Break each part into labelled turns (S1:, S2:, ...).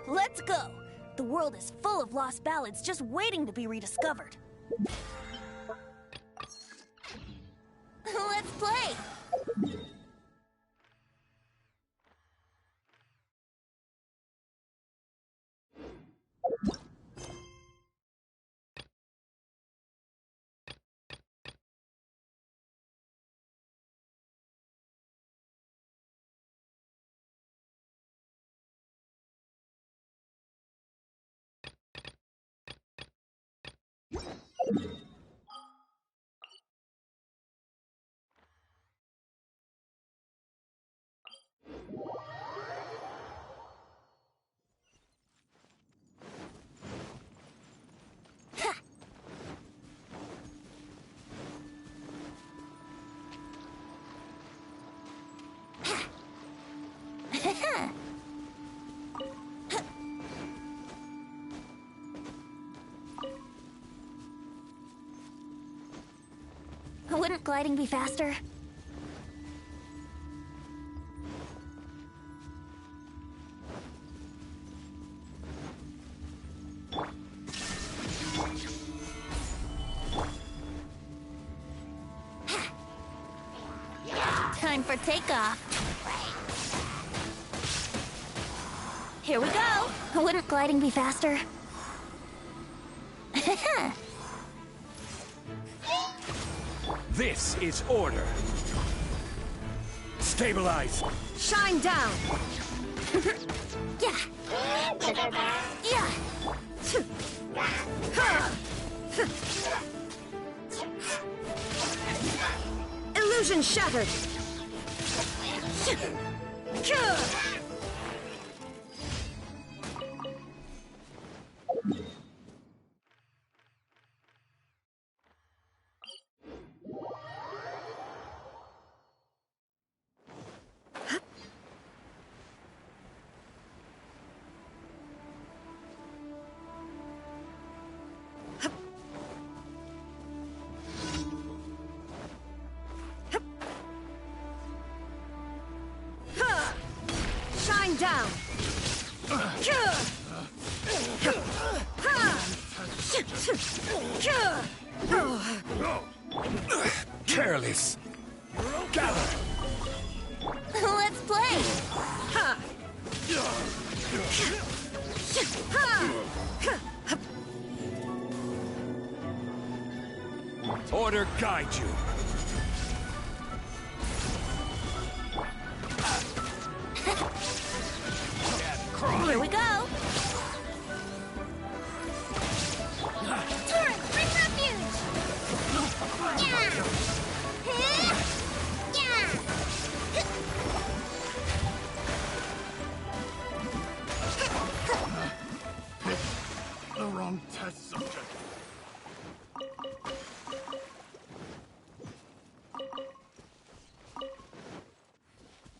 S1: Let's go! The world is full of lost ballads just waiting to be rediscovered. Let's play! Wouldn't gliding be faster? Time for takeoff. Here we go. Wouldn't gliding be faster?
S2: This is order. Stabilize.
S1: Shine down. Yeah. Yeah. Illusion shattered. Down.
S2: Careless. Gather.
S1: Let's play.
S2: Order guide you.
S1: Here we go! Turret, bring refuge! Yeah! Yeah!
S3: The wrong test subject.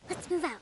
S1: Let's move out.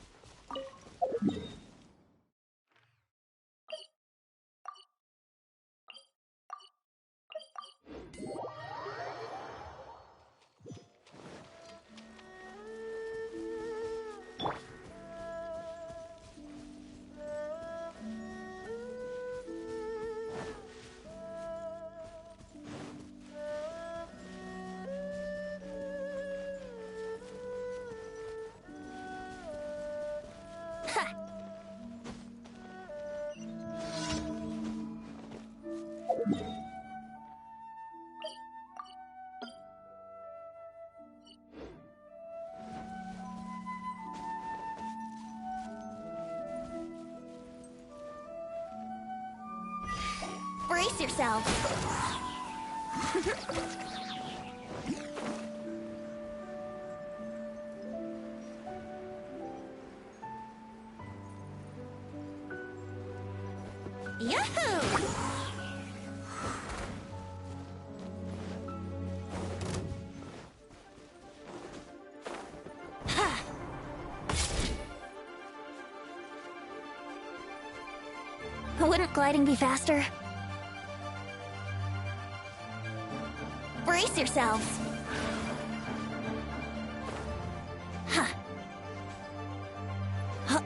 S1: Brace yourself. Yahoo! Wouldn't gliding be faster? Brace yourselves. Huh. Huh.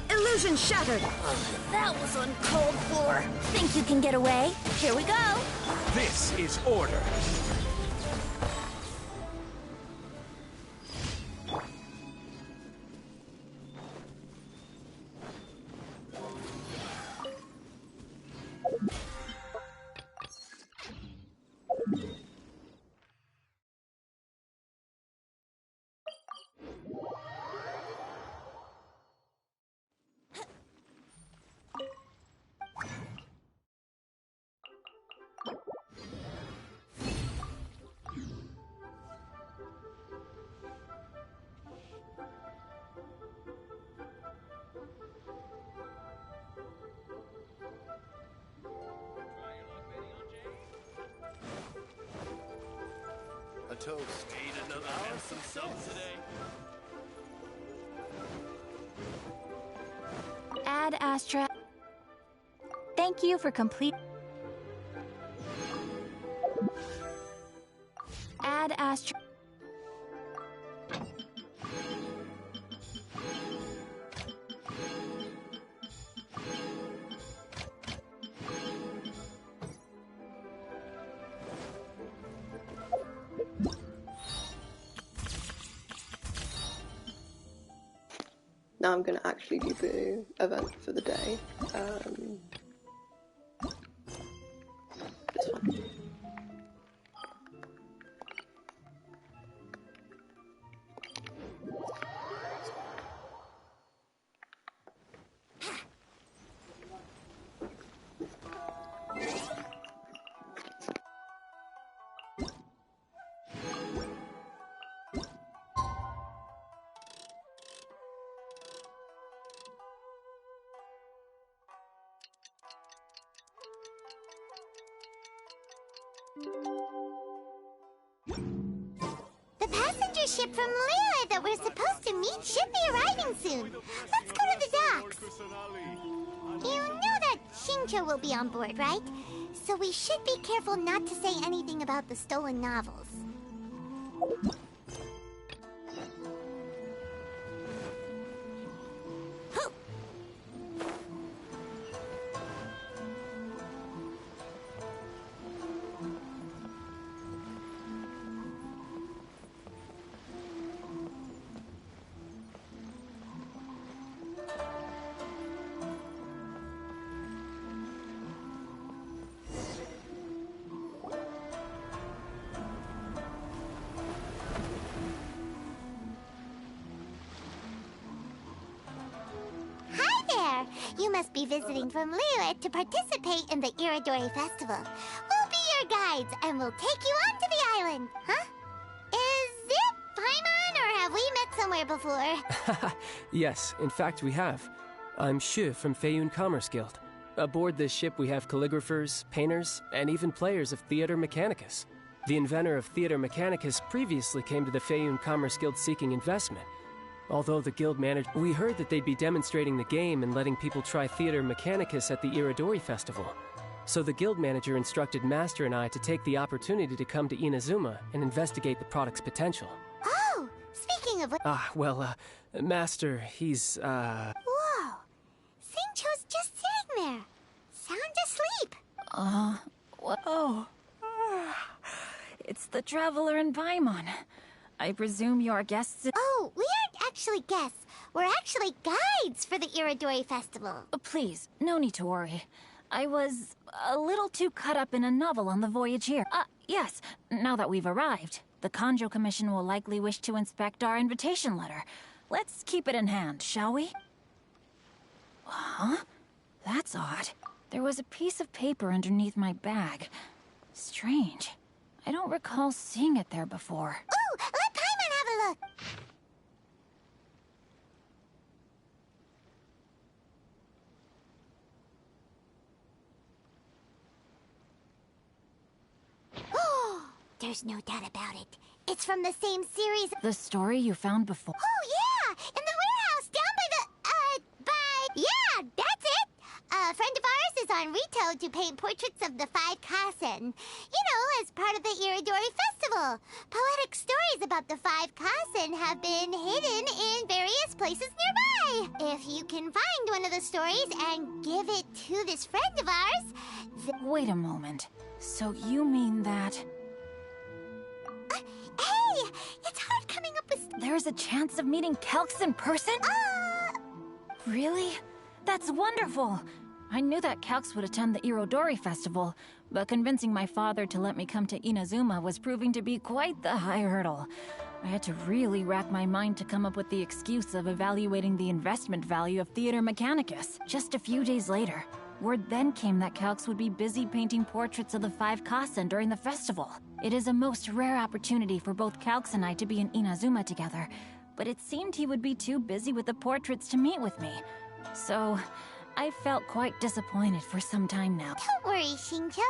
S4: Illusion shattered!
S1: That was uncalled for. Think you can get away? Here we go.
S2: This is order.
S3: A toast. Need another handsome sub today.
S1: Ad Astra. Thank you for complete. Ad Astra.
S5: Now I'm going to actually do the event for the day. This one.
S6: The passenger ship from Liyue that we're supposed to meet should be arriving soon. Let's go to the docks. You know that Shincho will be on board, right? So we should be careful not to say anything about the stolen novels. You must be visiting from Liyue to participate in the Iridori Festival. We'll be your guides, and we'll take you onto the island. Huh? Is it Paimon, or have we met somewhere before?
S7: Yes, in fact we have. I'm Shu from Feiyun Commerce Guild. Aboard this ship we have calligraphers, painters, and even players of Theater Mechanicus. The inventor of Theater Mechanicus previously came to the Feiyun Commerce Guild seeking investment. Although the guild managed, we heard that they'd be demonstrating the game and letting people try Theater Mechanicus at the Iridori Festival. So the guild manager instructed Master and I to take the opportunity to come to Inazuma and investigate the product's potential.
S6: Oh, speaking of what...
S7: Master, he's,
S6: Whoa! Singcho's just sitting there, sound asleep.
S4: What? Oh. It's the Traveler and Paimon. I presume you're guests.
S6: Oh, we aren't actually guests. We're actually guides for the Iridori Festival.
S4: Please, no need to worry. I was a little too caught up in a novel on the voyage here. Yes, now that we've arrived, the Kanjo Commission will likely wish to inspect our invitation letter. Let's keep it in hand, shall we? Huh? That's odd. There was a piece of paper underneath my bag. Strange. I don't recall seeing it there before.
S6: Ooh, let Paimon have a look. Oh, there's no doubt about it. It's from the same series.
S4: The story you found before?
S6: Oh, yeah! In the warehouse down by the, Yeah, that's it! A friend of ours is on Rito to paint portraits of the Five Kasen. You know, as part of the Iridori Festival. Poetic stories about the Five Kasen have been hidden in various places nearby. If you can find one of the stories and give it to this friend of ours,
S4: Wait a moment. So you mean that...
S6: Hey! It's hard coming up with...
S4: There's a chance of meeting Calx in person? Really? That's wonderful! I knew that Calx would attend the Irodori Festival, but convincing my father to let me come to Inazuma was proving to be quite the high hurdle. I had to really rack my mind to come up with the excuse of evaluating the investment value of Theater Mechanicus. Just a few days later, word then came that Calx would be busy painting portraits of the Five Kasen during the festival. It is a most rare opportunity for both Calx and I to be in Inazuma together, but it seemed he would be too busy with the portraits to meet with me. So, I felt quite disappointed for some time now.
S6: Don't worry, Shincho.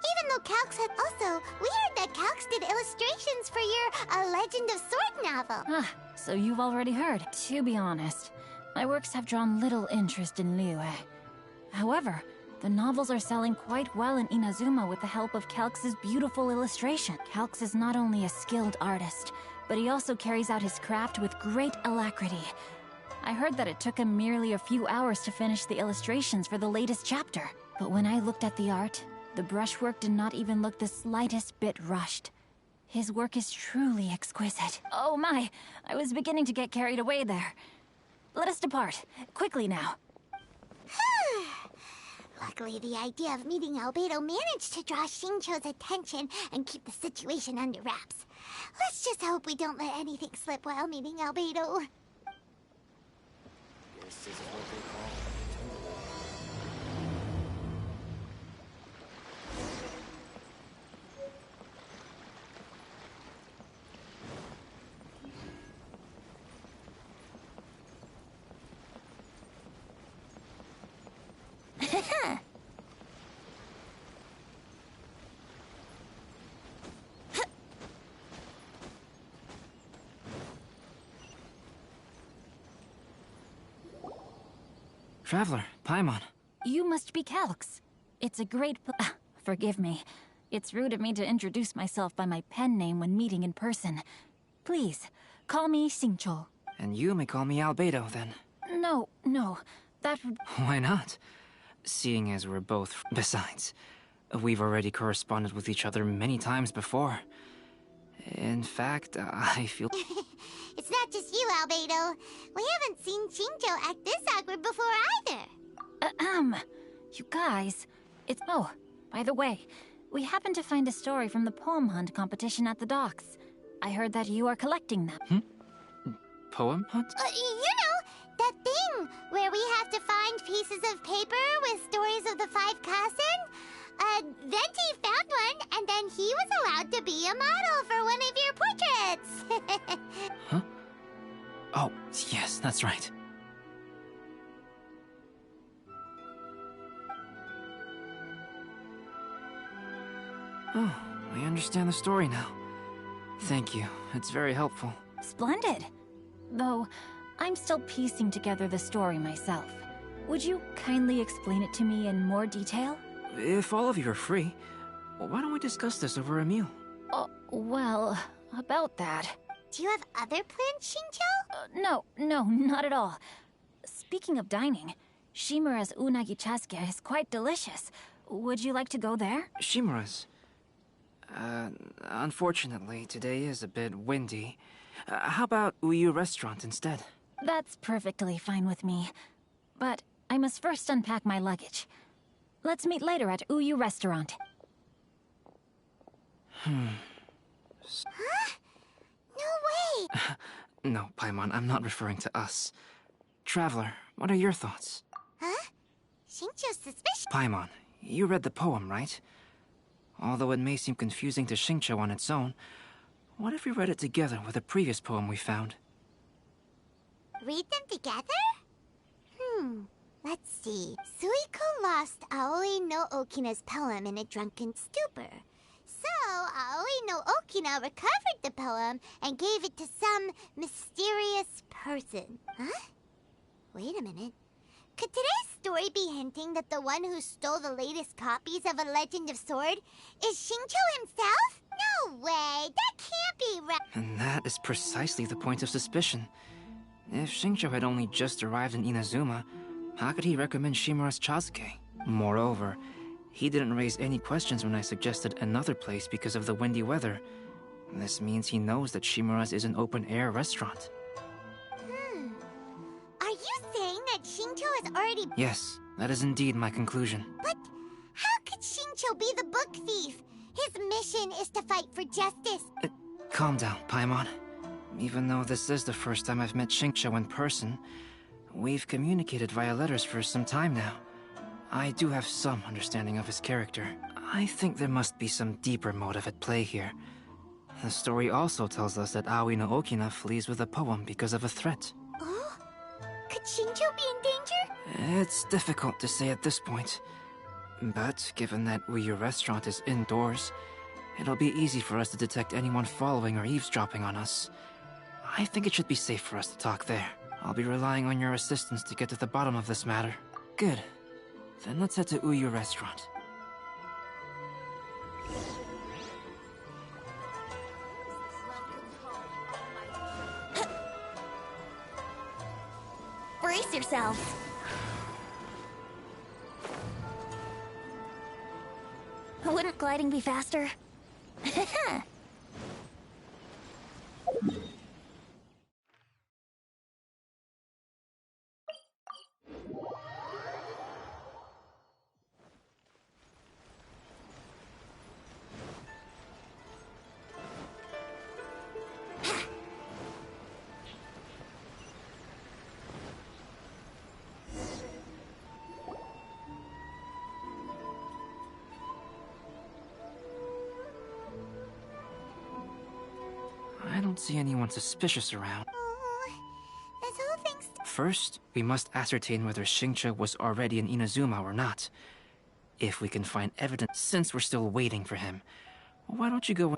S6: Even though Calx had also... We heard that Calx did illustrations for your A Legend of Sword novel.
S4: Ah, so you've already heard. To be honest, my works have drawn little interest in Liyue. However, the novels are selling quite well in Inazuma with the help of Calx's beautiful illustration. Calx is not only a skilled artist, but he also carries out his craft with great alacrity. I heard that it took him merely a few hours to finish the illustrations for the latest chapter. But when I looked at the art, the brushwork did not even look the slightest bit rushed. His work is truly exquisite. Oh my, I was beginning to get carried away there. Let us depart, quickly now.
S6: Luckily, the idea of meeting Albedo managed to draw Shincho's attention and keep the situation under wraps. Let's just hope we don't let anything slip while meeting Albedo.
S3: This is what they call
S8: Traveler, Paimon.
S4: You must be Calx. It's a great forgive me. It's rude of me to introduce myself by my pen name when meeting in person. Please, call me Shincho.
S8: And you may call me Albedo, then.
S4: No, that would...
S8: Why not? Seeing as we're both... Besides, we've already corresponded with each other many times before. In fact, I feel...
S6: It's not just you, Albedo. We haven't seen Shincho act this awkward before either.
S4: You guys, it's... Oh, by the way, we happened to find a story from the poem hunt competition at the docks. I heard that you are collecting them.
S8: Poem hunt?
S6: You know, that thing where we have to find pieces of paper with stories of the Five Kasen. Venti found one, and then he was allowed to be a model for one of your portraits.
S8: Huh? Oh, yes, that's right. Oh, I understand the story now. Thank you. It's very helpful.
S4: Splendid. Though, I'm still piecing together the story myself. Would you kindly explain it to me in more detail?
S8: If all of you are free, why don't we discuss this over a meal?
S4: Well, about that...
S6: Do you have other plans, Shincho?
S4: No, not at all. Speaking of dining, Shimura's unagi chasuke is quite delicious. Would you like to go there?
S8: Shimura's? Unfortunately, today is a bit windy. How about Uyu Restaurant instead?
S4: That's perfectly fine with me. But I must first unpack my luggage. Let's meet later at Uyu Restaurant.
S6: Huh? No way!
S8: No, Paimon, I'm not referring to us. Traveler, what are your thoughts?
S6: Huh? Shincho's suspicious.
S8: Paimon, you read the poem, right? Although it may seem confusing to Xingqiu on its own, what if we read it together with a previous poem we found?
S6: Read them together? Let's see. Suiko lost Aoi no Okina's poem in a drunken stupor. So, Aoi no Okina recovered the poem and gave it to some mysterious person. Huh? Wait a minute. Could today's story be hinting that the one who stole the latest copies of A Legend of Sword is Xingqiu himself? No way! That can't be right!
S8: And that is precisely the point of suspicion. If Xingqiu had only just arrived in Inazuma, how could he recommend Shimura's Chazuke? Moreover, he didn't raise any questions when I suggested another place because of the windy weather. This means he knows that Shimura's is an open-air restaurant.
S6: Are you saying that Xingqiu has already...
S8: Yes, that is indeed my conclusion.
S6: But how could Xingqiu be the book thief? His mission is to fight for justice.
S8: Calm down, Paimon. Even though this is the first time I've met Xingqiu in person, we've communicated via letters for some time now. I do have some understanding of his character. I think there must be some deeper motive at play here. The story also tells us that Aoi no Okina flees with a poem because of a threat.
S6: Oh? Could Xingqiu be in danger?
S8: It's difficult to say at this point. But given that Uyu Restaurant is indoors, it'll be easy for us to detect anyone following or eavesdropping on us. I think it should be safe for us to talk there. I'll be relying on your assistance to get to the bottom of this matter. Good. Then let's head to Uyu Restaurant.
S1: Brace yourselves. Wouldn't gliding be faster?
S8: I don't see anyone suspicious around.
S6: Oh, this whole thing's...
S8: First, we must ascertain whether Xingqiu was already in Inazuma or not. If we can find evidence, since we're still waiting for him, why don't you go...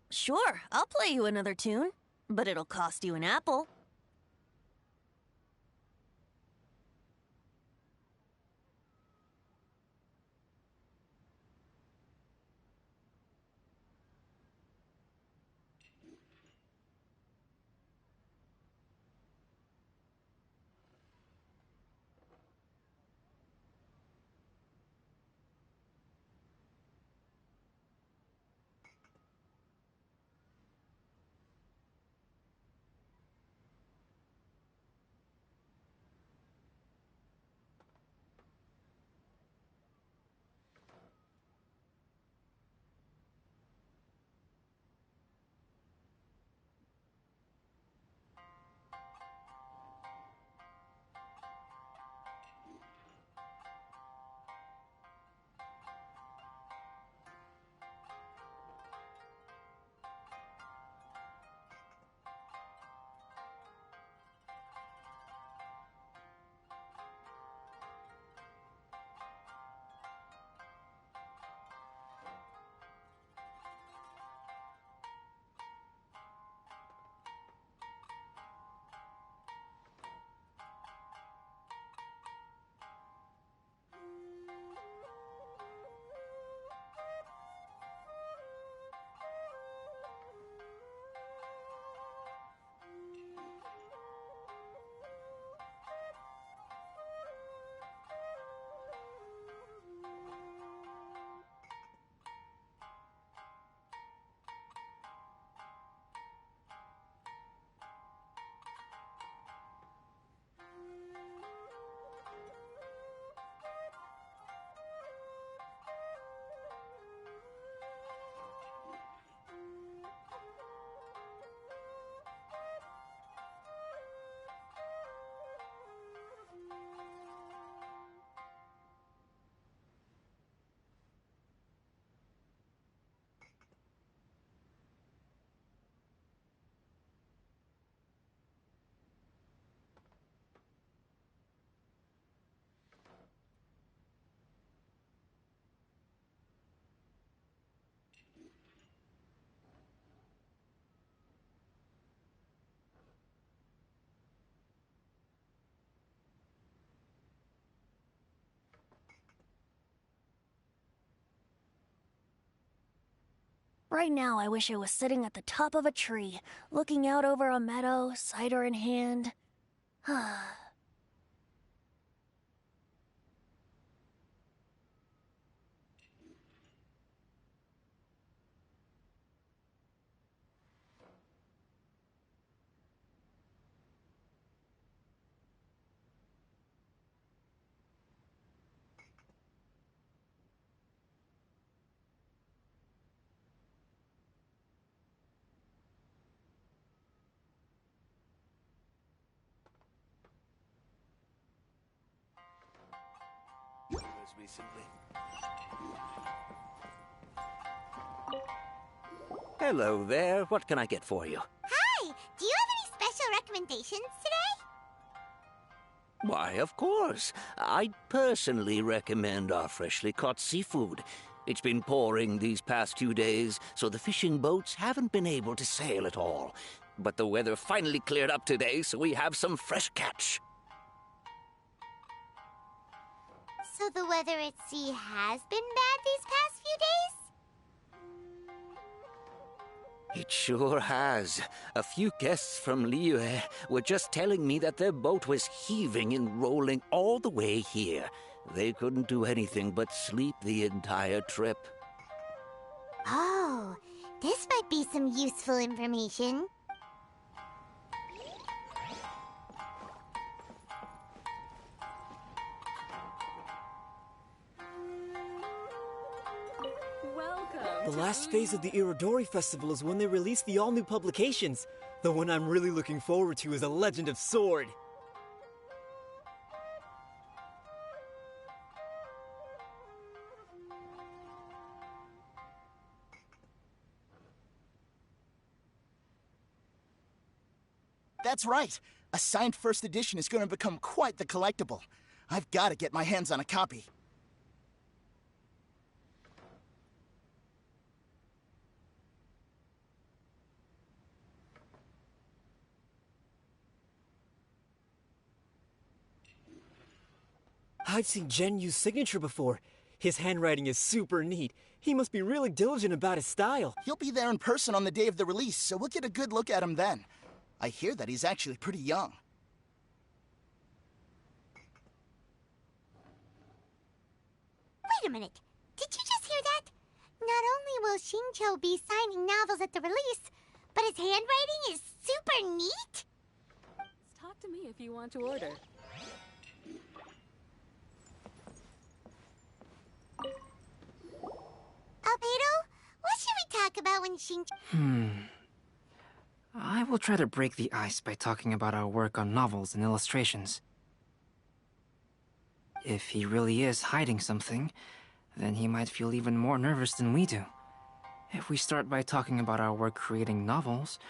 S1: Sure, I'll play you another tune, but it'll cost you an apple. Right now, I wish I was sitting at the top of a tree, looking out over a meadow, cider in hand.
S3: Recently.
S9: Hello there. What can I get for you?
S6: Hi! Do you have any special recommendations today?
S9: Why, of course. I'd personally recommend our freshly caught seafood. It's been pouring these past few days, so the fishing boats haven't been able to sail at all. But the weather finally cleared up today, so we have some fresh catch.
S6: So the weather at sea has been bad these past few days?
S9: It sure has. A few guests from Liyue were just telling me that their boat was heaving and rolling all the way here. They couldn't do anything but sleep the entire trip.
S6: Oh, this might be some useful information.
S10: The last phase of the Irodori Festival is when they release the all-new publications. The one I'm really looking forward to is A Legend of Sword.
S11: That's right. A signed first edition is going to become quite the collectible. I've got to get my hands on a copy.
S10: I've seen Genyu's signature before. His handwriting is super neat. He must be really diligent about his style.
S11: He'll be there in person on the day of the release, so we'll get a good look at him then. I hear that he's actually pretty young.
S6: Wait a minute. Did you just hear that? Not only will Shincho be signing novels at the release, but his handwriting is super neat?
S12: Talk to me if you want to order.
S6: Albedo, what should we talk about when Shincho...
S8: I will try to break the ice by talking about our work on novels and illustrations. If he really is hiding something, then he might feel even more nervous than we do. If we start by talking about our work creating novels,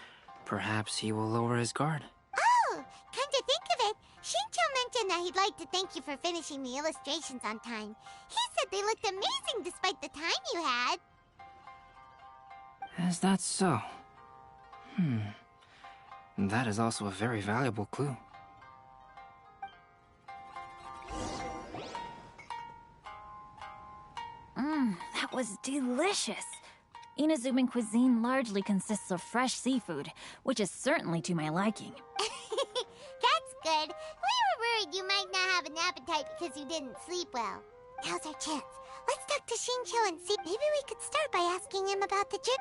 S8: perhaps he will lower his guard.
S6: Oh, come to think of it, Shincho mentioned that he'd like to thank you for finishing the illustrations on time. He said they looked amazing despite the time you had.
S8: Is that so? That is also a very valuable clue.
S4: That was delicious. Inazuman cuisine largely consists of fresh seafood, which is certainly to my liking.
S6: That's good. We were worried you might not have an appetite because you didn't sleep well. Now's our chance. Let's talk to Shincho and see. Maybe we could start by asking him about the trip.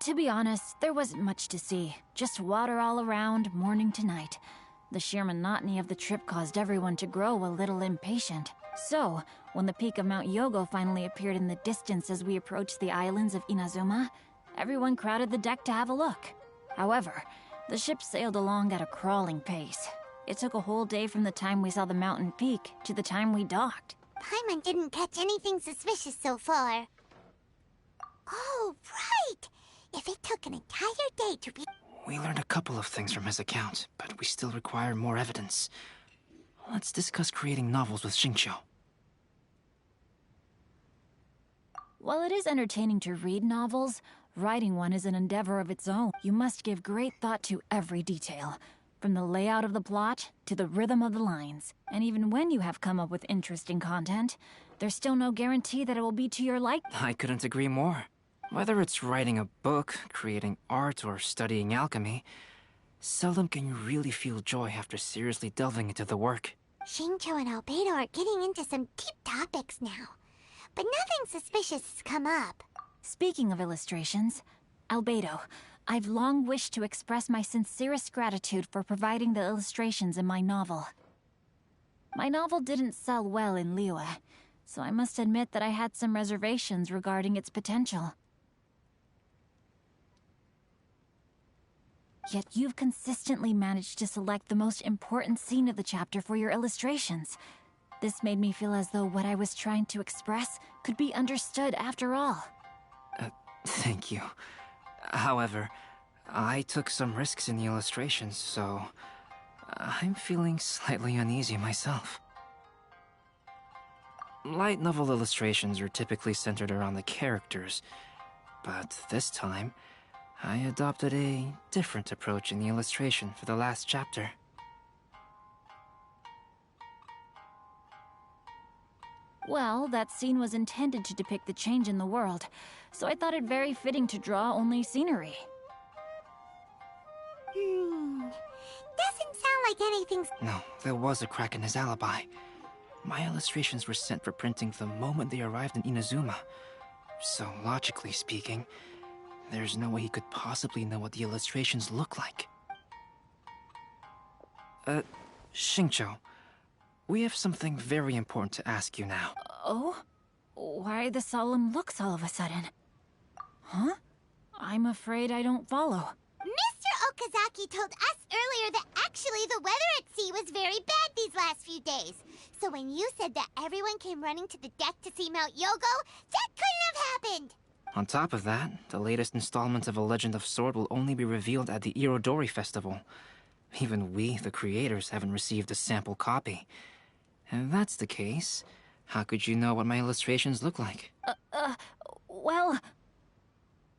S4: To be honest, there wasn't much to see. Just water all around, morning to night. The sheer monotony of the trip caused everyone to grow a little impatient. So, when the peak of Mount Yogo finally appeared in the distance as we approached the islands of Inazuma, everyone crowded the deck to have a look. However, the ship sailed along at a crawling pace. It took a whole day from the time we saw the mountain peak to the time we docked.
S6: Paimon didn't catch anything suspicious so far. Oh, right! If it took an entire day to read...
S8: We learned a couple of things from his account, but we still require more evidence. Let's discuss creating novels with Shincho.
S4: While it is entertaining to read novels, writing one is an endeavor of its own. You must give great thought to every detail. From the layout of the plot to the rhythm of the lines. And even when you have come up with interesting content, there's still no guarantee that it will be to your liking.
S8: I couldn't agree more. Whether it's writing a book, creating art, or studying alchemy, seldom can you really feel joy after seriously delving into the work.
S6: Xingqiu and Albedo are getting into some deep topics now, but nothing suspicious has come up.
S4: Speaking of illustrations, Albedo, I've long wished to express my sincerest gratitude for providing the illustrations in my novel. My novel didn't sell well in Liyue, so I must admit that I had some reservations regarding its potential. Yet you've consistently managed to select the most important scene of the chapter for your illustrations. This made me feel as though what I was trying to express could be understood after all.
S8: Thank you. However, I took some risks in the illustrations, so I'm feeling slightly uneasy myself. Light novel illustrations are typically centered around the characters, but this time, I adopted a different approach in the illustration for the last chapter.
S4: Well, that scene was intended to depict the change in the world, so I thought it very fitting to draw only scenery.
S6: Doesn't sound like anything's...
S8: No, there was a crack in his alibi. My illustrations were sent for printing the moment they arrived in Inazuma. So, logically speaking, there's no way he could possibly know what the illustrations look like. Xingqiu, we have something very important to ask you now.
S4: Oh? Why the solemn looks all of a sudden? Huh? I'm afraid I don't follow.
S6: Mr. Okazaki told us earlier that actually the weather at sea was very bad these last few days. So when you said that everyone came running to the deck to see Mount Yogo, that couldn't have happened!
S8: On top of that, the latest installment of A Legend of Sword will only be revealed at the Irodori Festival. Even we, the creators, haven't received a sample copy. If that's the case, how could you know what my illustrations look like?
S4: Well...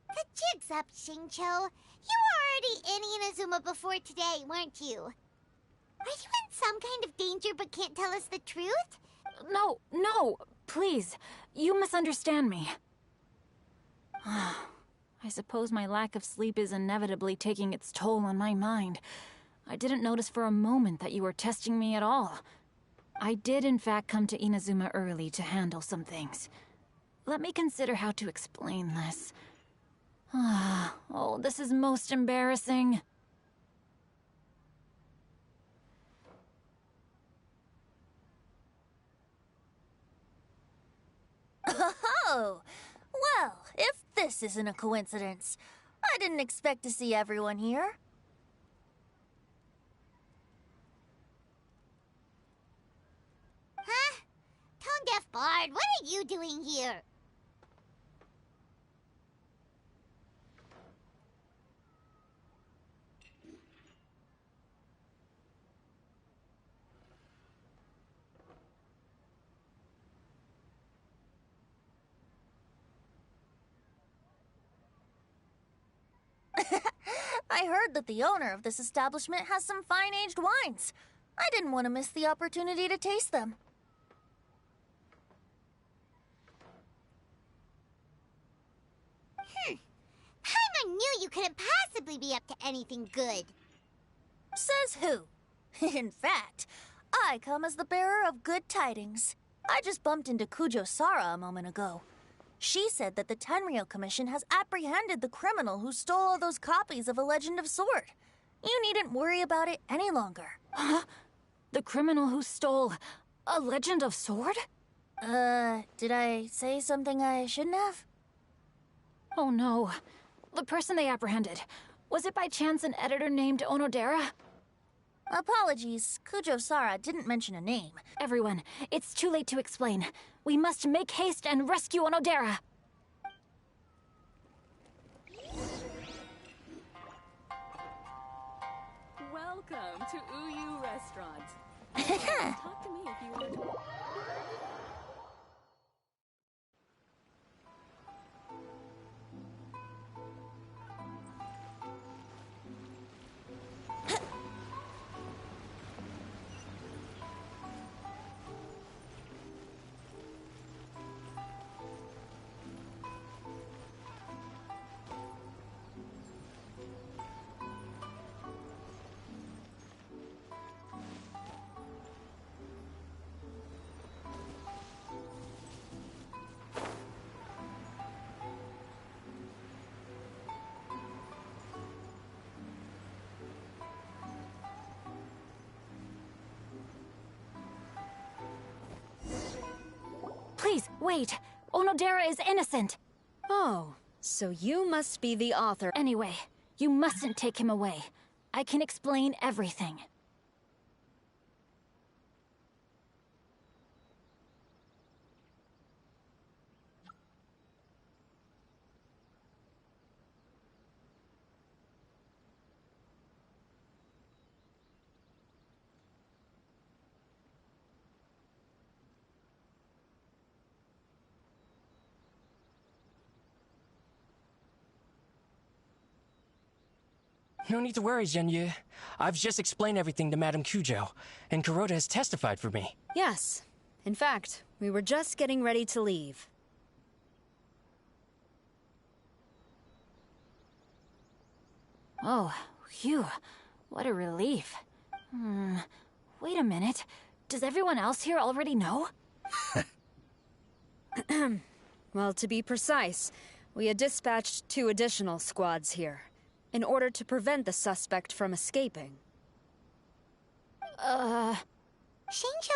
S6: The jig's up, Xingqiu. You were already in Inazuma before today, weren't you? Are you in some kind of danger but can't tell us the truth?
S4: No, please. You misunderstand me. I suppose my lack of sleep is inevitably taking its toll on my mind. I didn't notice for a moment that you were testing me at all. I did in fact come to Inazuma early to handle some things. Let me consider how to explain this. Oh, this is most embarrassing.
S1: Oh! Well, if this isn't a coincidence, I didn't expect to see everyone here.
S6: Huh? Tone-deaf Bard, what are you doing here?
S1: I heard that the owner of this establishment has some fine-aged wines. I didn't want to miss the opportunity to taste them.
S6: Paimon knew you couldn't possibly be up to anything good.
S1: Says who? In fact, I come as the bearer of good tidings. I just bumped into Kujo Sara a moment ago. She said that the Tenryou Commission has apprehended the criminal who stole all those copies of A Legend of Sword. You needn't worry about it any longer.
S4: Huh? The criminal who stole A Legend of Sword?
S1: Did I say something I shouldn't have?
S4: Oh no. The person they apprehended. Was it by chance an editor named Onodera?
S1: Apologies, Kujo Sara didn't mention a name.
S4: Everyone, it's too late to explain. We must make haste and rescue Onodera.
S12: Welcome to Uyu Restaurant. Talk to me if you want to...
S4: Wait, Onodera is innocent!
S13: Oh, so you must be the author.
S4: Anyway, you mustn't take him away. I can explain everything.
S14: No need to worry, Zhenyu. I've just explained everything to Madame Kujo, and Kuroda has testified for me.
S13: Yes. In fact, we were just getting ready to leave.
S4: Oh, phew. What a relief. Wait a minute. Does everyone else here already know?
S13: Well, to be precise, we had dispatched 2 additional squads here, in order to prevent the suspect from escaping.
S6: Shincho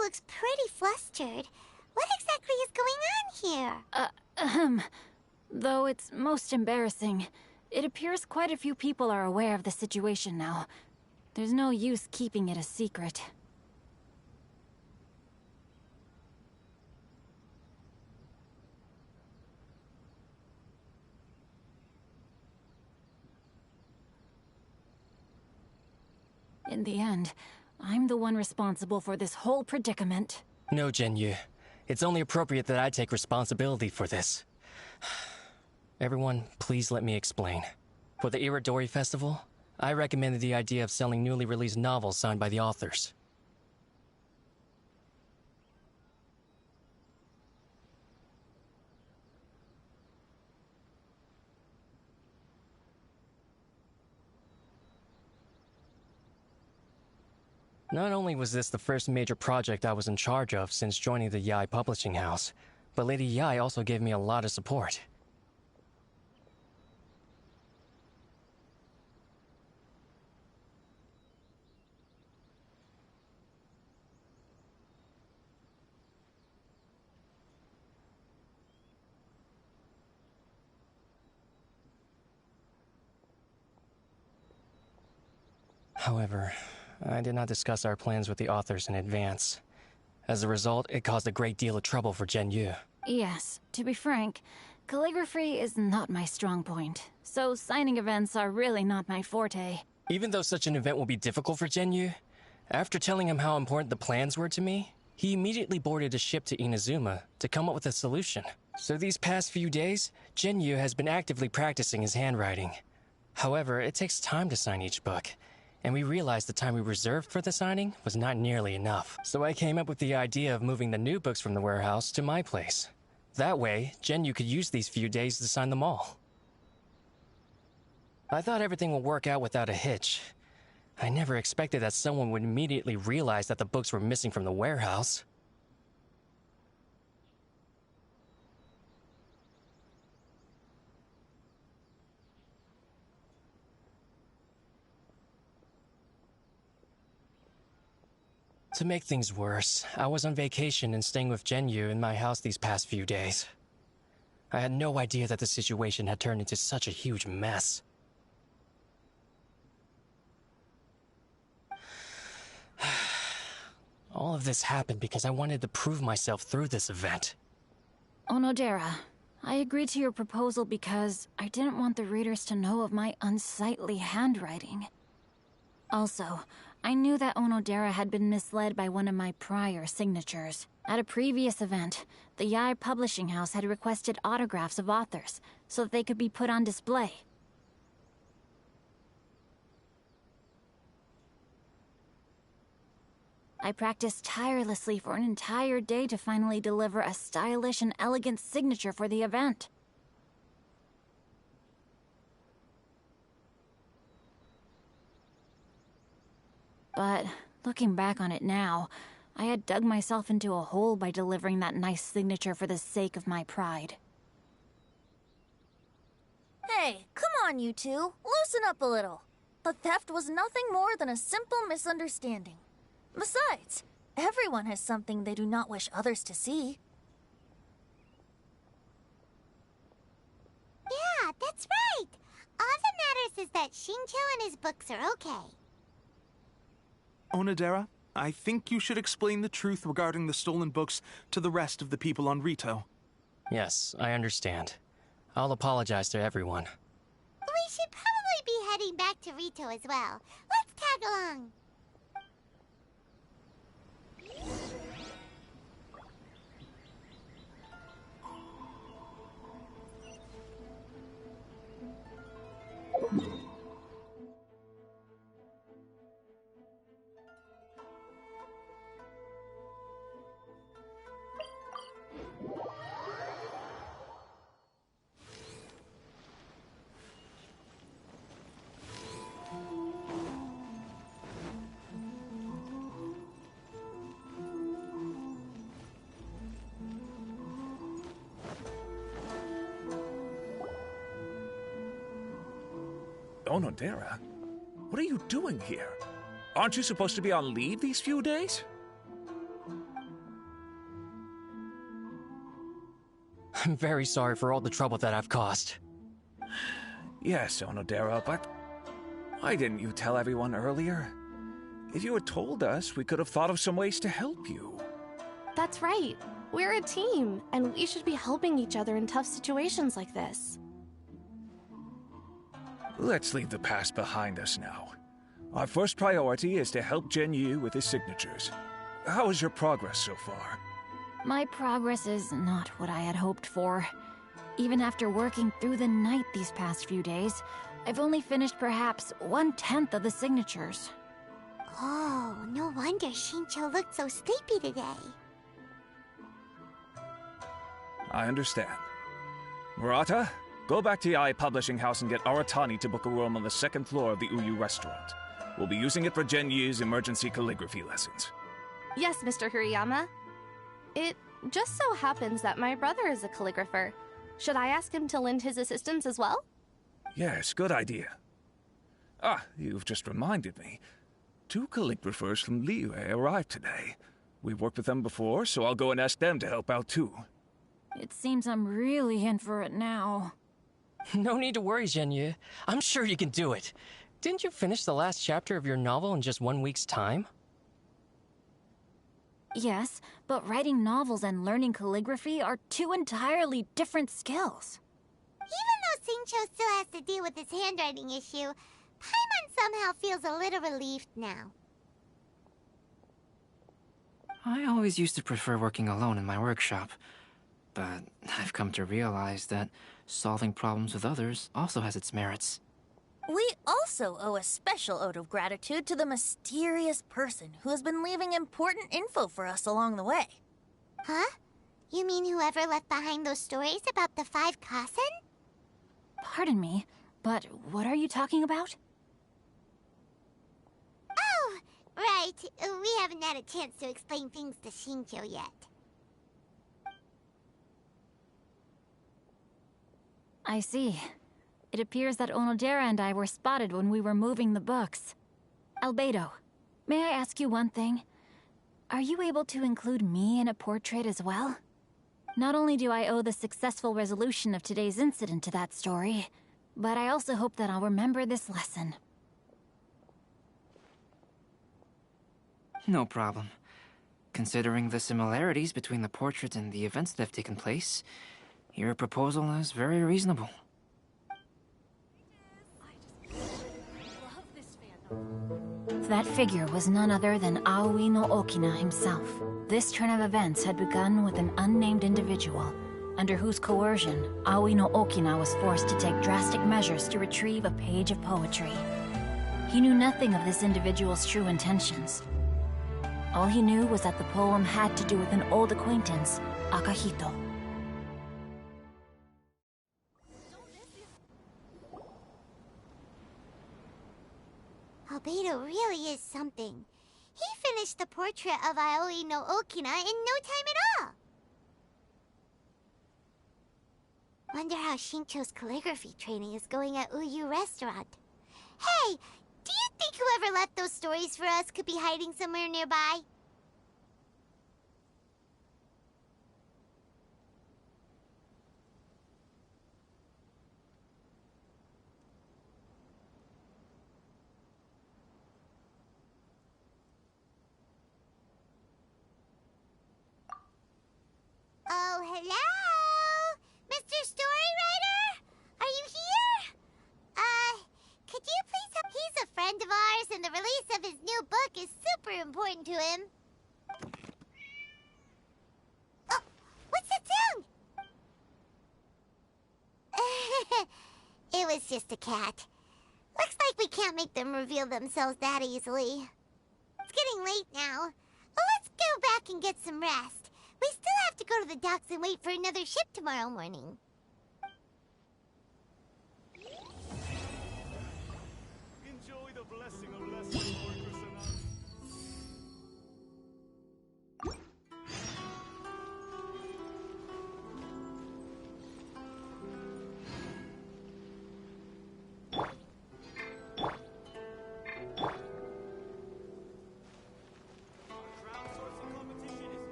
S6: looks pretty flustered. What exactly is going on here?
S4: Though it's most embarrassing, it appears quite a few people are aware of the situation now. There's no use keeping it a secret. In the end, I'm the one responsible for this whole predicament.
S14: No, Zhenyu. It's only appropriate that I take responsibility for this. Everyone, please let me explain. For the Irodori Festival, I recommended the idea of selling newly released novels signed by the authors. Not only was this the first major project I was in charge of since joining the Yae publishing house, but Lady Yae also gave me a lot of support. However, I did not discuss our plans with the authors in advance. As a result, it caused a great deal of trouble for Zhenyu.
S4: Yes, to be frank, calligraphy is not my strong point, so signing events are really not my forte.
S14: Even though such an event will be difficult for Zhenyu, after telling him how important the plans were to me, he immediately boarded a ship to Inazuma to come up with a solution. So these past few days, Zhenyu has been actively practicing his handwriting. However, it takes time to sign each book, and we realized the time we reserved for the signing was not nearly enough. So I came up with the idea of moving the new books from the warehouse to my place. That way, Zhenyu could use these few days to sign them all. I thought everything would work out without a hitch. I never expected that someone would immediately realize that the books were missing from the warehouse. To make things worse, I was on vacation and staying with Zhenyu in my house these past few days. I had no idea that the situation had turned into such a huge mess. All of this happened because I wanted to prove myself through this event.
S4: Onodera, I agreed to your proposal because I didn't want the readers to know of my unsightly handwriting. Also, I knew that Onodera had been misled by one of my prior signatures. At a previous event, the Yae publishing house had requested autographs of authors so that they could be put on display. I practiced tirelessly for an entire day to finally deliver a stylish and elegant signature for the event. But looking back on it now, I had dug myself into a hole by delivering that nice signature for the sake of my pride.
S1: Hey, come on, you two. Loosen up a little. The theft was nothing more than a simple misunderstanding. Besides, everyone has something they do not wish others to see.
S6: That's right! All that matters is that Xingqiu and his books are okay.
S15: Onodera, I think you should explain the truth regarding the stolen books to the rest of the people on Rito.
S14: Yes, I understand. I'll apologize to everyone.
S6: We should probably be heading back to Rito as well. Let's tag along.
S2: Onodera? What are you doing here? Aren't you supposed to be on leave these few days?
S14: I'm very sorry for all the trouble that I've caused.
S2: Yes, Onodera, but why didn't you tell everyone earlier? If you had told us, we could have thought of some ways to help you.
S16: That's right. We're a team, and we should be helping each other in tough situations like this.
S2: Let's leave the past behind us now. Our first priority is to help Genyu with his signatures. How is your progress so far?
S4: My progress is not what I had hoped for. Even after working through the night these past few days, I've only finished perhaps 1/10 of the signatures.
S6: Oh, no wonder Xingqiu looked so sleepy today.
S2: I understand. Murata, go back to Yae Publishing House and get Aratani to book a room on the second floor of the Uyu restaurant. We'll be using it for Genyu's emergency calligraphy lessons.
S16: Yes, Mr. Hirayama. It just so happens that my brother is a calligrapher. Should I ask him to lend his assistance as well?
S2: Yes, good idea. Ah, you've just reminded me. 2 calligraphers from Liyue arrived today. We've worked with them before, so I'll go and ask them to help out too.
S4: It seems I'm really in for it now.
S14: No need to worry, Genyu. I'm sure you can do it. Didn't you finish the last chapter of your novel in just 1 week's time?
S4: Yes, but writing novels and learning calligraphy are 2 entirely different skills.
S6: Even though Xingqiu still has to deal with his handwriting issue, Paimon somehow feels a little relieved now.
S8: I always used to prefer working alone in my workshop, but I've come to realize that solving problems with others also has its merits.
S1: We also owe a special ode of gratitude to the mysterious person who has been leaving important info for us along the way.
S6: Huh? You mean whoever left behind those stories about the 5 Kasen?
S4: Pardon me, but what are you talking about?
S6: Oh, right. We haven't had a chance to explain things to Xingqiu yet.
S4: I see. It appears that Onodera and I were spotted when we were moving the books. Albedo, may I ask you one thing? Are you able to include me in a portrait as well? Not only do I owe the successful resolution of today's incident to that story, but I also hope that I'll remember this lesson.
S8: No problem. Considering the similarities between the portrait and the events that have taken place, your proposal is very reasonable.
S4: That figure was none other than Aoi no Okina himself. This turn of events had begun with an unnamed individual, under whose coercion, Aoi no Okina was forced to take drastic measures to retrieve a page of poetry. He knew nothing of this individual's true intentions. All he knew was that the poem had to do with an old acquaintance, Akahito.
S6: Albedo really is something. He finished the portrait of Aoi no Okina in no time at all. Wonder how Xingqiu's calligraphy training is going at Uyu Restaurant. Hey, do you think whoever left those stories for us could be hiding somewhere nearby? Hello? Mr. Storywriter? Are you here? Could you please help? He's a friend of ours, and the release of his new book is super important to him. Oh, what's that sound? It was just a cat. Looks like we can't make them reveal themselves that easily. It's getting late now. Well, let's go back and get some rest. We still have to go to the docks and wait for another ship tomorrow morning.
S3: Enjoy the blessing of lesson, Lord Kusanagi.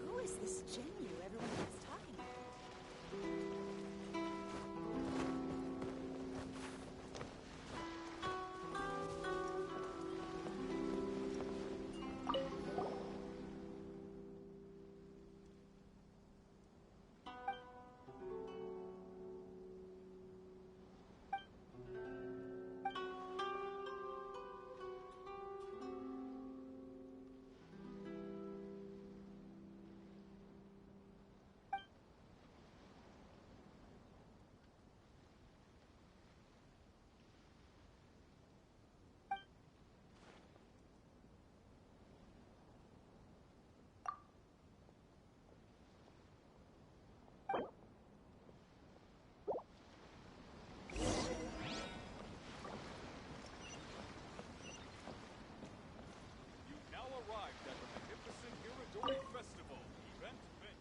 S17: Who is this Jinyu everyone keeps talking about?
S3: You've now arrived at the magnificent Iridori Festival event venue.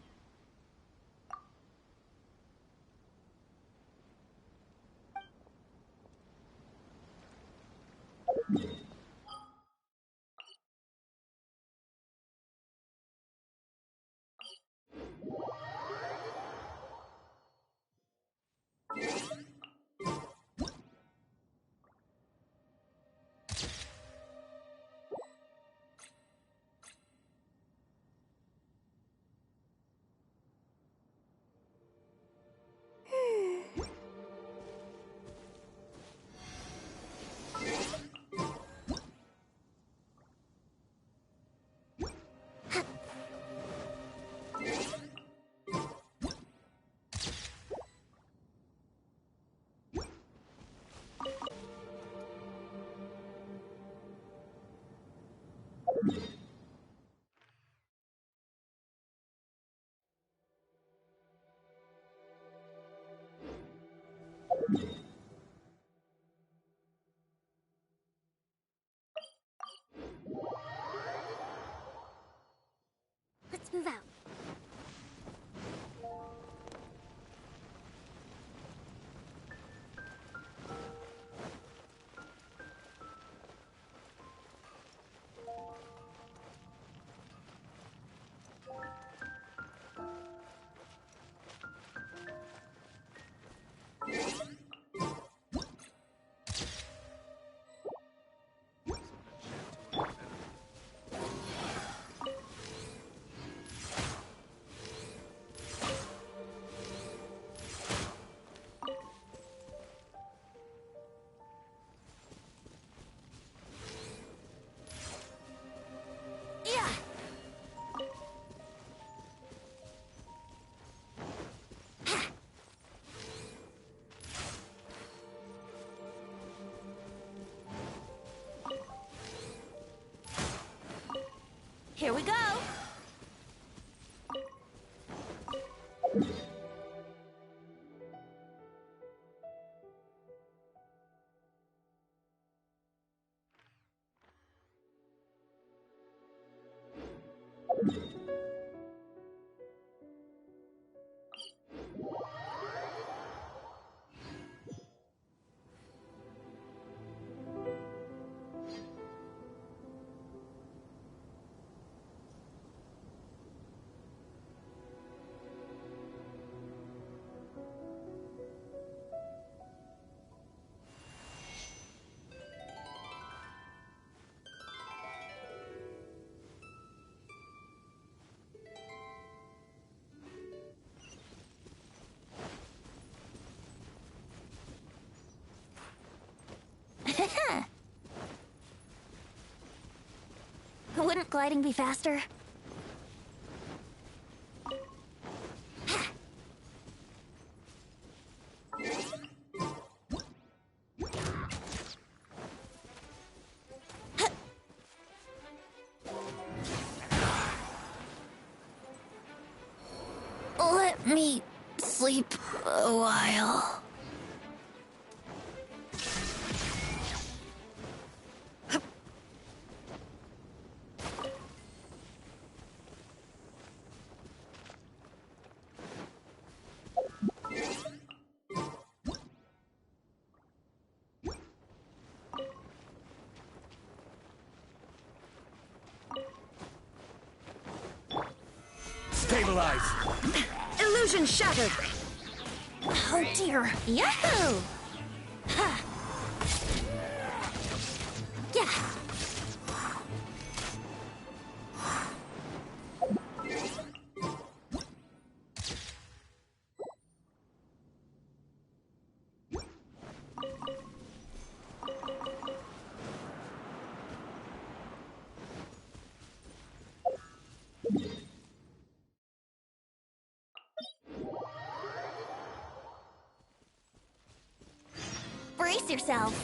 S6: Let's move out.
S1: Here we go.
S4: Wouldn't gliding be faster? Let me sleep a while.
S18: Stabilize!
S4: Illusion shattered! Oh dear! Yahoo! Ha! Yeah! Brace yourselves!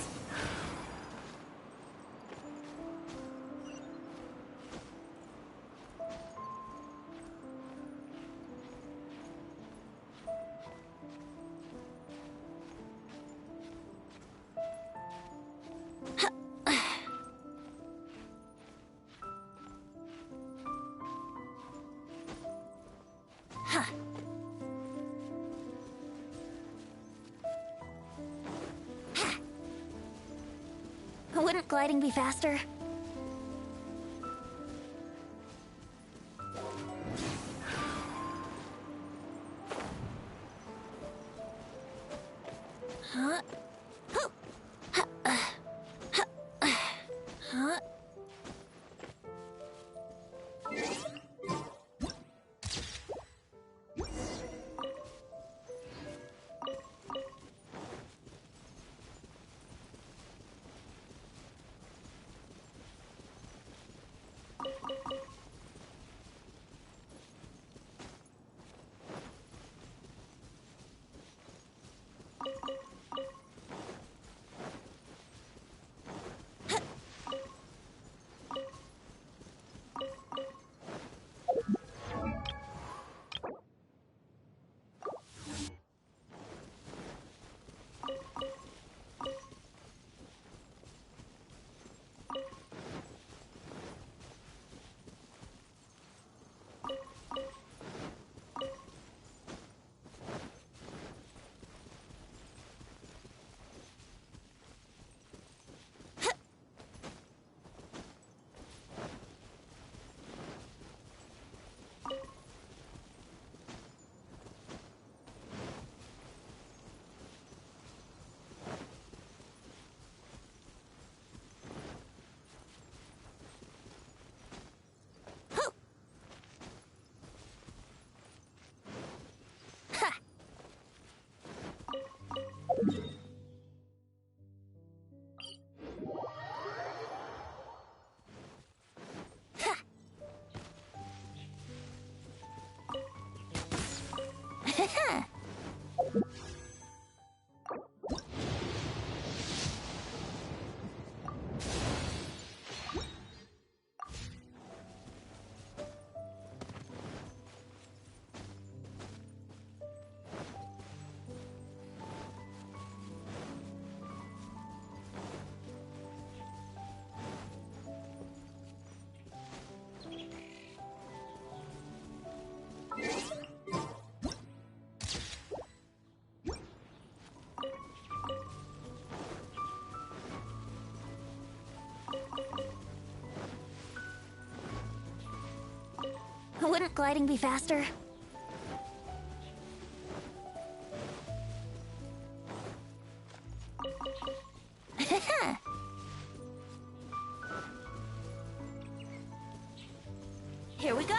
S4: Wouldn't gliding be faster? Huh? Huh? Wouldn't gliding be faster? Here we go!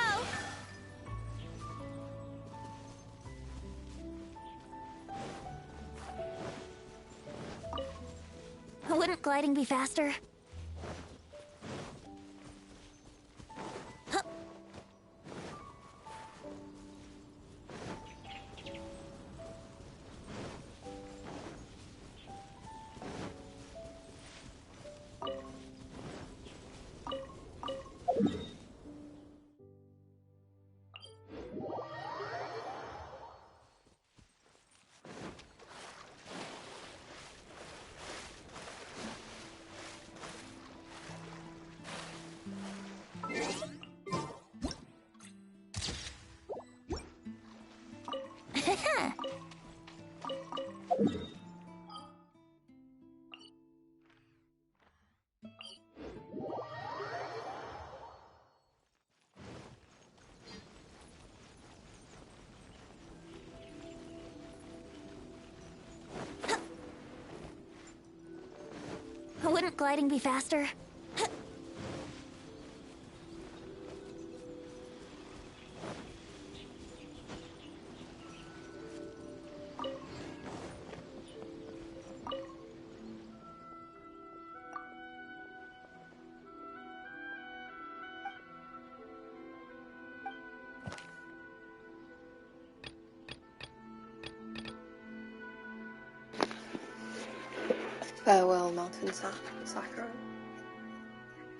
S4: Wouldn't gliding be faster? Wouldn't gliding be faster?
S5: Farewell, Mountain Sakura.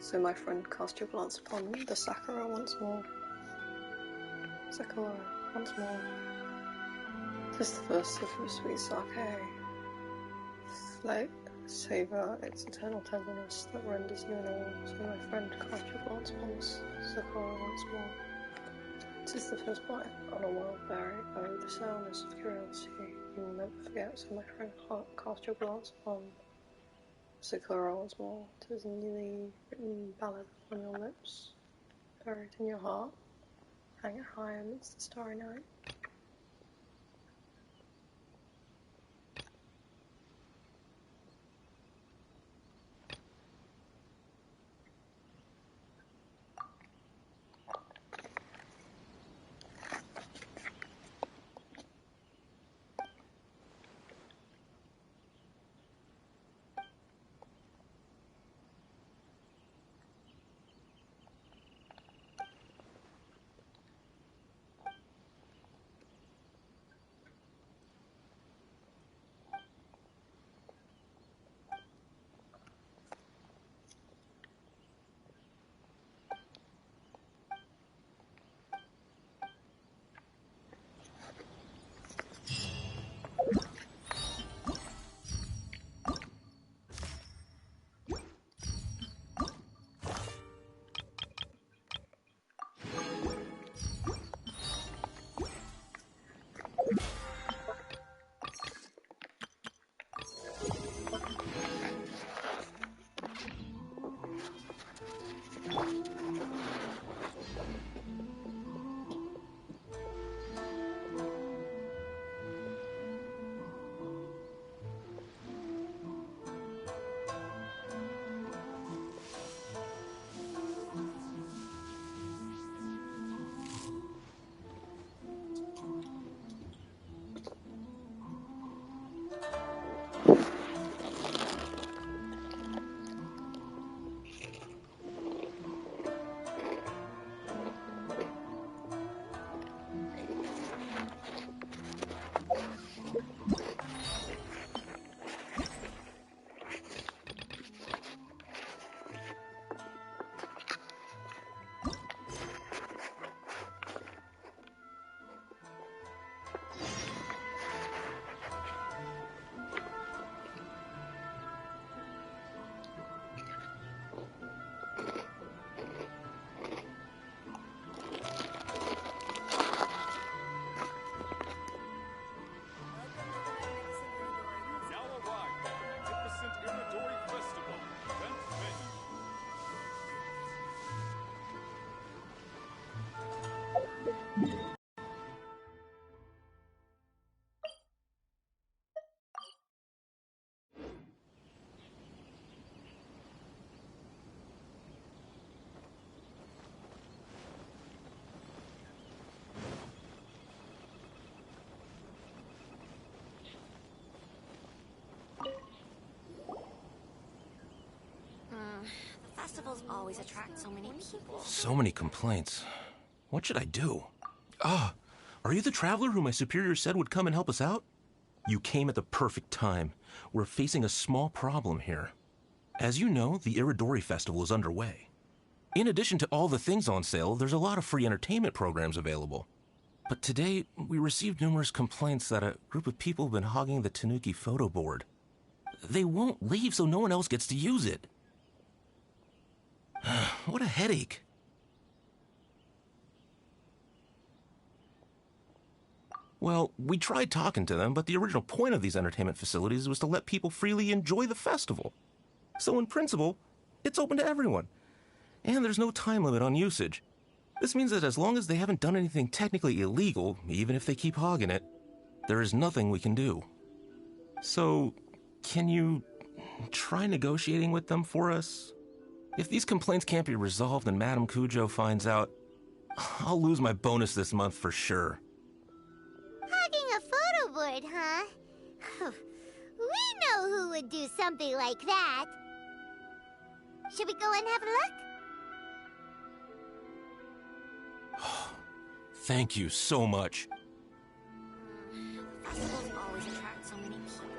S5: So my friend, cast your glance upon the Sakura once more. Sakura, once more. 'Tis the first of your sweet sake. Float, savor its eternal tenderness that renders you in awe. So my friend, cast your glance upon the Sakura once more. 'Tis the first bite on a wild berry. Oh, the sourness of curiosity you will never forget. So my friend, cast your glance upon Sakura once more. 'Tis a newly written ballad upon your lips, buried in your heart, hanging high amidst the starry night.
S19: The festivals always attract so many people.
S20: So many complaints. What should I do? Ah, are you the traveler who my superior said would come and help us out? You came at the perfect time. We're facing a small problem here. As you know, the Iridori Festival is underway. In addition to all the things on sale, there's a lot of free entertainment programs available. But today, we received numerous complaints that a group of people have been hogging the Tanuki photo board. They won't leave so no one else gets to use it. What a headache. Well, we tried talking to them, but the original point of these entertainment facilities was to let people freely enjoy the festival. So in principle, it's open to everyone. And there's no time limit on usage. This means that as long as they haven't done anything technically illegal, even if they keep hogging it, there is nothing we can do. So, can you try negotiating with them for us? If these complaints can't be resolved and Madame Cujo finds out, I'll lose my bonus this month for sure.
S6: Hogging a photo board, huh? We know who would do something like that. Should we go and have a look?
S20: Thank you so much.
S19: Festivals always attract so many people.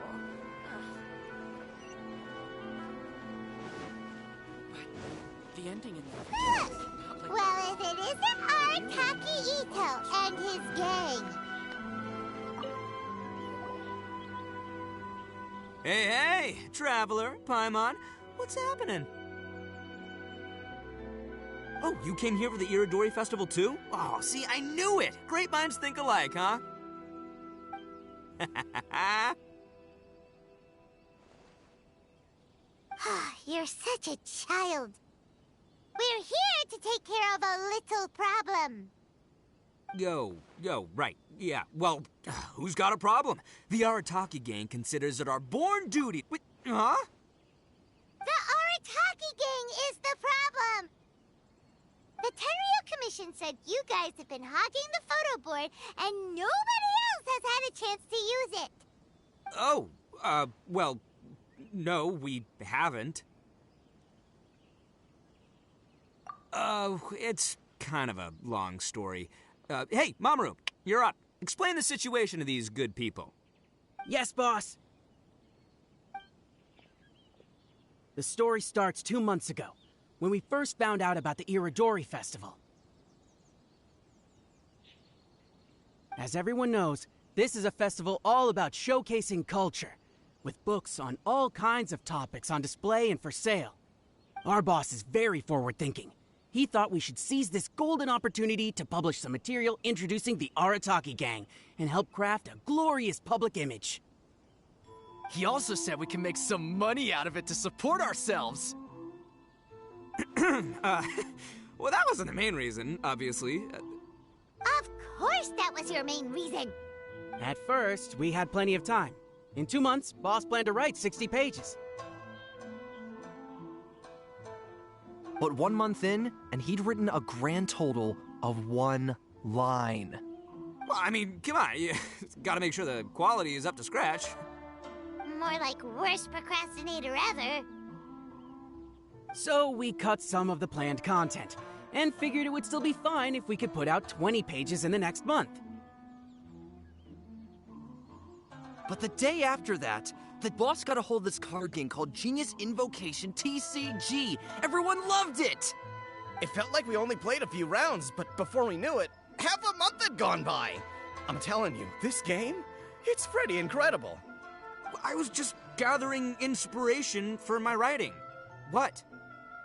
S17: The ending in
S6: Well, if it isn't Arataki Ito and his gang.
S21: Hey, Traveler, Paimon, what's happening? Oh, you came here for the Iridori Festival too? Oh, see, I knew it! Great minds think alike, huh?
S6: You're such a child. We're here to take care of a little problem.
S21: Yo, right. Yeah, well, who's got a problem? The Arataki gang considers it our born duty. Wait, huh?
S6: The Arataki gang is the problem. The Tenryo Commission said you guys have been hogging the photo board and nobody else has had a chance to use it.
S21: Oh, well, no, we haven't. It's kind of a long story. Hey, Mamoru, you're up. Explain the situation to these good people.
S22: Yes, boss. The story starts 2 months ago, when we first found out about the Iridori Festival. As everyone knows, this is a festival all about showcasing culture, with books on all kinds of topics on display and for sale. Our boss is very forward-thinking. He thought we should seize this golden opportunity to publish some material introducing the Arataki gang and help craft a glorious public image.
S23: He also said we can make some money out of it to support ourselves.
S21: Well, that wasn't the main reason, obviously.
S6: Of course that was your main reason.
S22: At first, we had plenty of time. In 2 months, boss planned to write 60 pages.
S24: But 1 month in, and he'd written a grand total of 1 line.
S21: Well, I mean, come on, you gotta make sure the quality is up to scratch.
S6: More like worst procrastinator ever.
S22: So we cut some of the planned content, and figured it would still be fine if we could put out 20 pages in the next month.
S24: But the day after that, the boss got a hold of this card game called Genius Invocation TCG. Everyone loved it!
S25: It felt like we only played a few rounds, but before we knew it, half a month had gone by. I'm telling you, this game, it's pretty incredible.
S21: I was just gathering inspiration for my writing. What?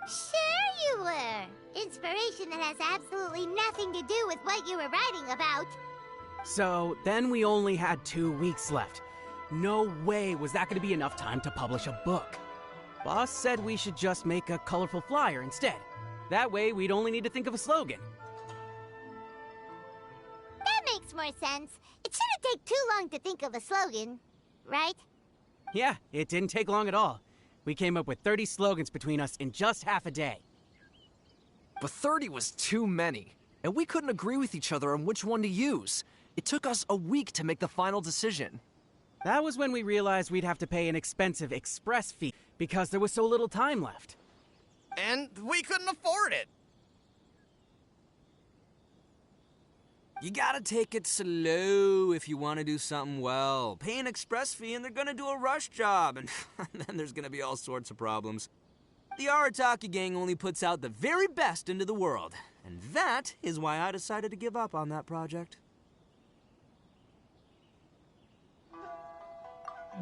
S6: Sure you were. Inspiration that has absolutely nothing to do with what you were writing about.
S22: So then we only had 2 weeks left. No way was that going to be enough time to publish a book. Boss said we should just make a colorful flyer instead. That way we'd only need to think of a slogan.
S6: That makes more sense. It shouldn't take too long to think of a slogan, right?
S22: Yeah, it didn't take long at all. We came up with 30 slogans between us in just half a day.
S24: But 30 was too many, and we couldn't agree with each other on which one to use. It took us a week to make the final decision.
S22: That was when we realized we'd have to pay an expensive express fee because there was so little time left.
S25: And we couldn't afford it.
S21: You gotta take it slow if you want to do something well. Pay an express fee and they're gonna do a rush job, and then there's gonna be all sorts of problems. The Arataki gang only puts out the very best into the world, and that is why I decided to give up on that project.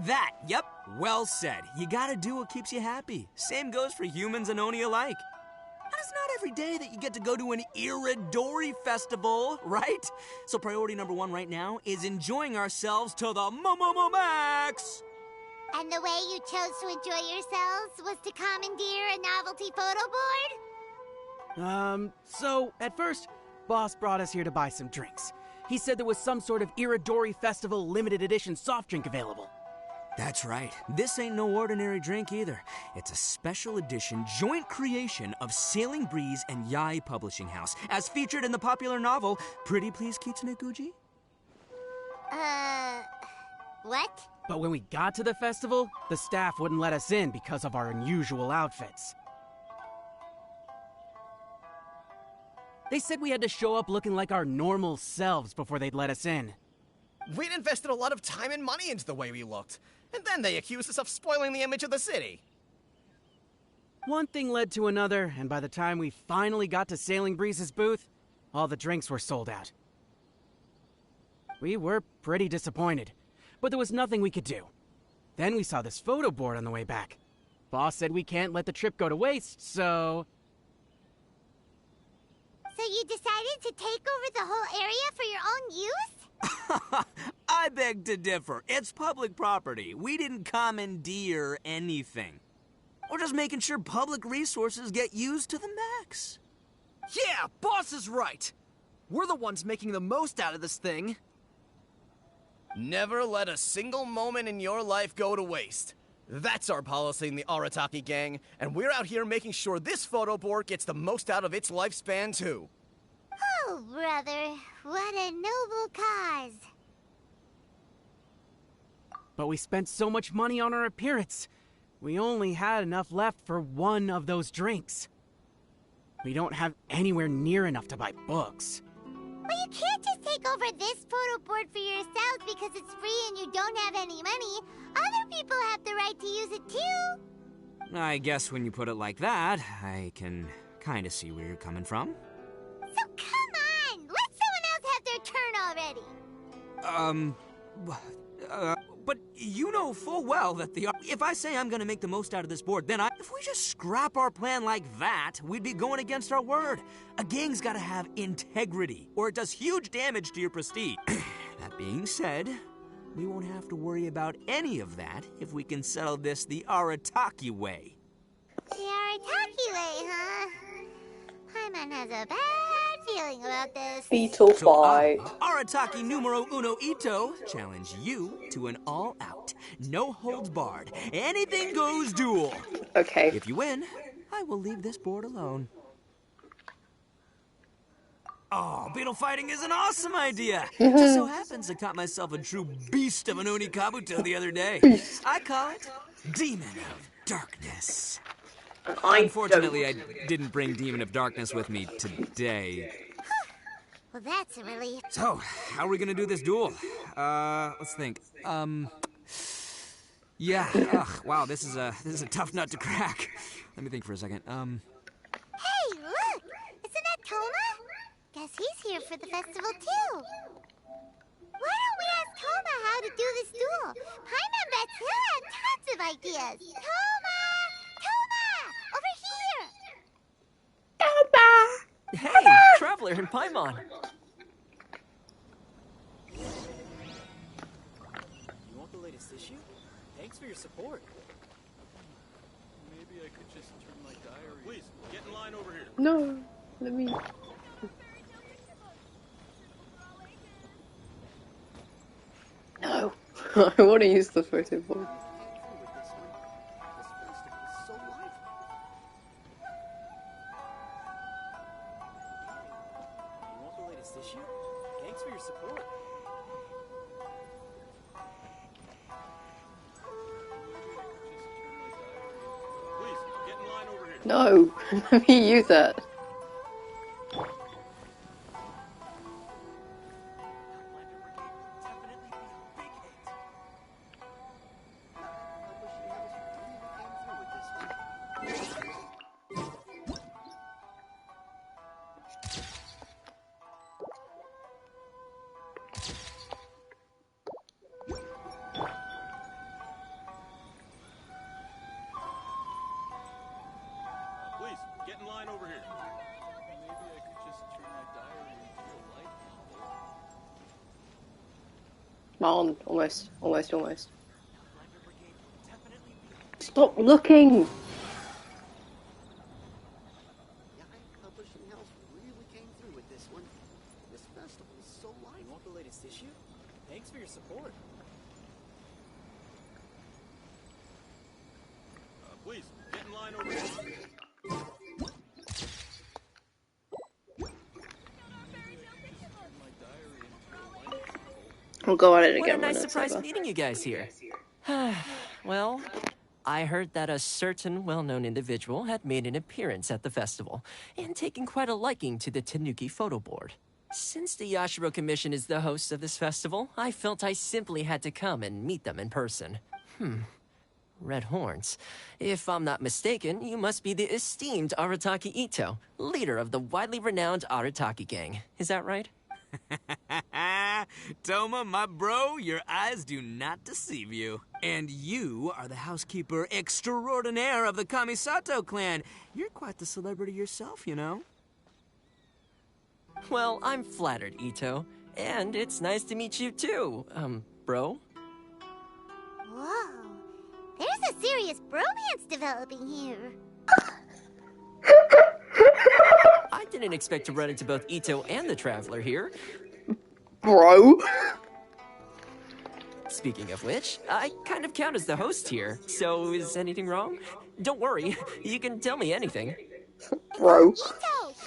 S21: That, yep, well said. You gotta do what keeps you happy. Same goes for humans and Oni alike. And it's not every day that you get to go to an Iridori festival, right? So priority number 1 right now is enjoying ourselves to the max!
S6: And the way you chose to enjoy yourselves was to commandeer a novelty photo board?
S22: So at first, boss brought us here to buy some drinks. He said there was some sort of Iridori Festival limited edition soft drink available.
S21: That's right. This ain't no ordinary drink either. It's a special edition joint creation of Sailing Breeze and Yai Publishing House, as featured in the popular novel Pretty Please Kitsune Guji.
S6: What?
S22: But when we got to the festival, the staff wouldn't let us in because of our unusual outfits. They said we had to show up looking like our normal selves before they'd let us in.
S25: We'd invested a lot of time and money into the way we looked, and then they accused us of spoiling the image of the city.
S22: One thing led to another, and by the time we finally got to Sailing Breeze's booth, all the drinks were sold out. We were pretty disappointed, but there was nothing we could do. Then we saw this photo board on the way back. Boss said we can't let the trip go to waste, so...
S6: So you decided to take over the whole area for your own use?
S21: I beg to differ. It's public property. We didn't commandeer anything. We're just making sure public resources get used to the max.
S24: Yeah, boss is right. We're the ones making the most out of this thing.
S25: Never let a single moment in your life go to waste. That's our policy in the Arataki gang, and we're out here making sure this photo board gets the most out of its lifespan, too.
S6: Oh, brother, what a noble cause.
S22: But we spent so much money on our appearance. We only had enough left for one of those drinks. We don't have anywhere near enough to buy books.
S6: Well, you can't just take over this photo board for yourselves because it's free and you don't have any money. Other people have the right to use it too.
S21: I guess when you put it like that, I can kind of see where you're coming from.
S6: So come on! Let someone else have their turn already!
S21: But you know full well that if I say I'm gonna make the most out of this board, then if we just scrap our plan like that, we'd be going against our word. A gang's gotta have integrity, or it does huge damage to your prestige. That being said, we won't have to worry about any of that if we can settle this the Arataki way.
S6: The Arataki way, huh? Paimon has a bad feeling about this.
S5: Beetle fight.
S21: Arataki numero uno Ito, challenge you to an all-out, no-holds-barred, anything-goes duel.
S5: Okay.
S21: If you win, I will leave this board alone. Oh, beetle fighting is an awesome idea. Just so happens I caught myself a true beast of an Onikabuto the other day. I call it Demon of Darkness. Unfortunately, I didn't bring Demon of Darkness with me today.
S6: Well, that's a relief.
S21: So, how are we gonna do this duel? Let's think. Yeah. Wow, this is a tough nut to crack. Let me think for a second.
S6: Hey, look! Isn't that Toma? Guess he's here for the festival too. Why don't we ask Toma how to do this duel? Paimon bets he'll have tons of ideas. Toma! Over here!
S7: Hey, Traveler and Paimon.
S23: You want the latest issue? Thanks for your support.
S3: Maybe I could just turn my diary. Please, get in line over here.
S5: No, let me... No, I want to use the photo board.
S23: Thanks for your support.
S3: Please, get in line over here.
S5: No, let me use it.
S3: Please, get in line over here. Maybe I could just turn my diary into a light novel.
S5: Come on, almost. Stop looking!
S23: Publishing House really came through with this one. This festival is so lively. You want the latest issue? Thanks for your support.
S3: Please, get in line over here.
S5: We'll go at it
S7: What a
S5: again when
S7: nice
S5: it's
S7: surprise
S5: over.
S7: meeting you guys here. Well, I heard that a certain well-known individual had made an appearance at the festival and taken quite a liking to the Tanuki photo board. Since the Yashiro Commission is the host of this festival, I felt I simply had to come and meet them in person. Red horns. If I'm not mistaken, you must be the esteemed Arataki Ito, leader of the widely renowned Arataki gang. Is that right?
S21: Toma, my bro, your eyes do not deceive you. And you are the housekeeper extraordinaire of the Kamisato clan. You're quite the celebrity yourself, you know.
S7: Well, I'm flattered, Ito. And it's nice to meet you too, bro.
S6: Whoa. There's a serious bromance developing here.
S7: I didn't expect to run into both Ito and the Traveler here.
S5: Bro.
S7: Speaking of which, I kind of count as the host here, so is anything wrong? Don't worry, you can tell me anything.
S5: Bro.
S6: Ito, he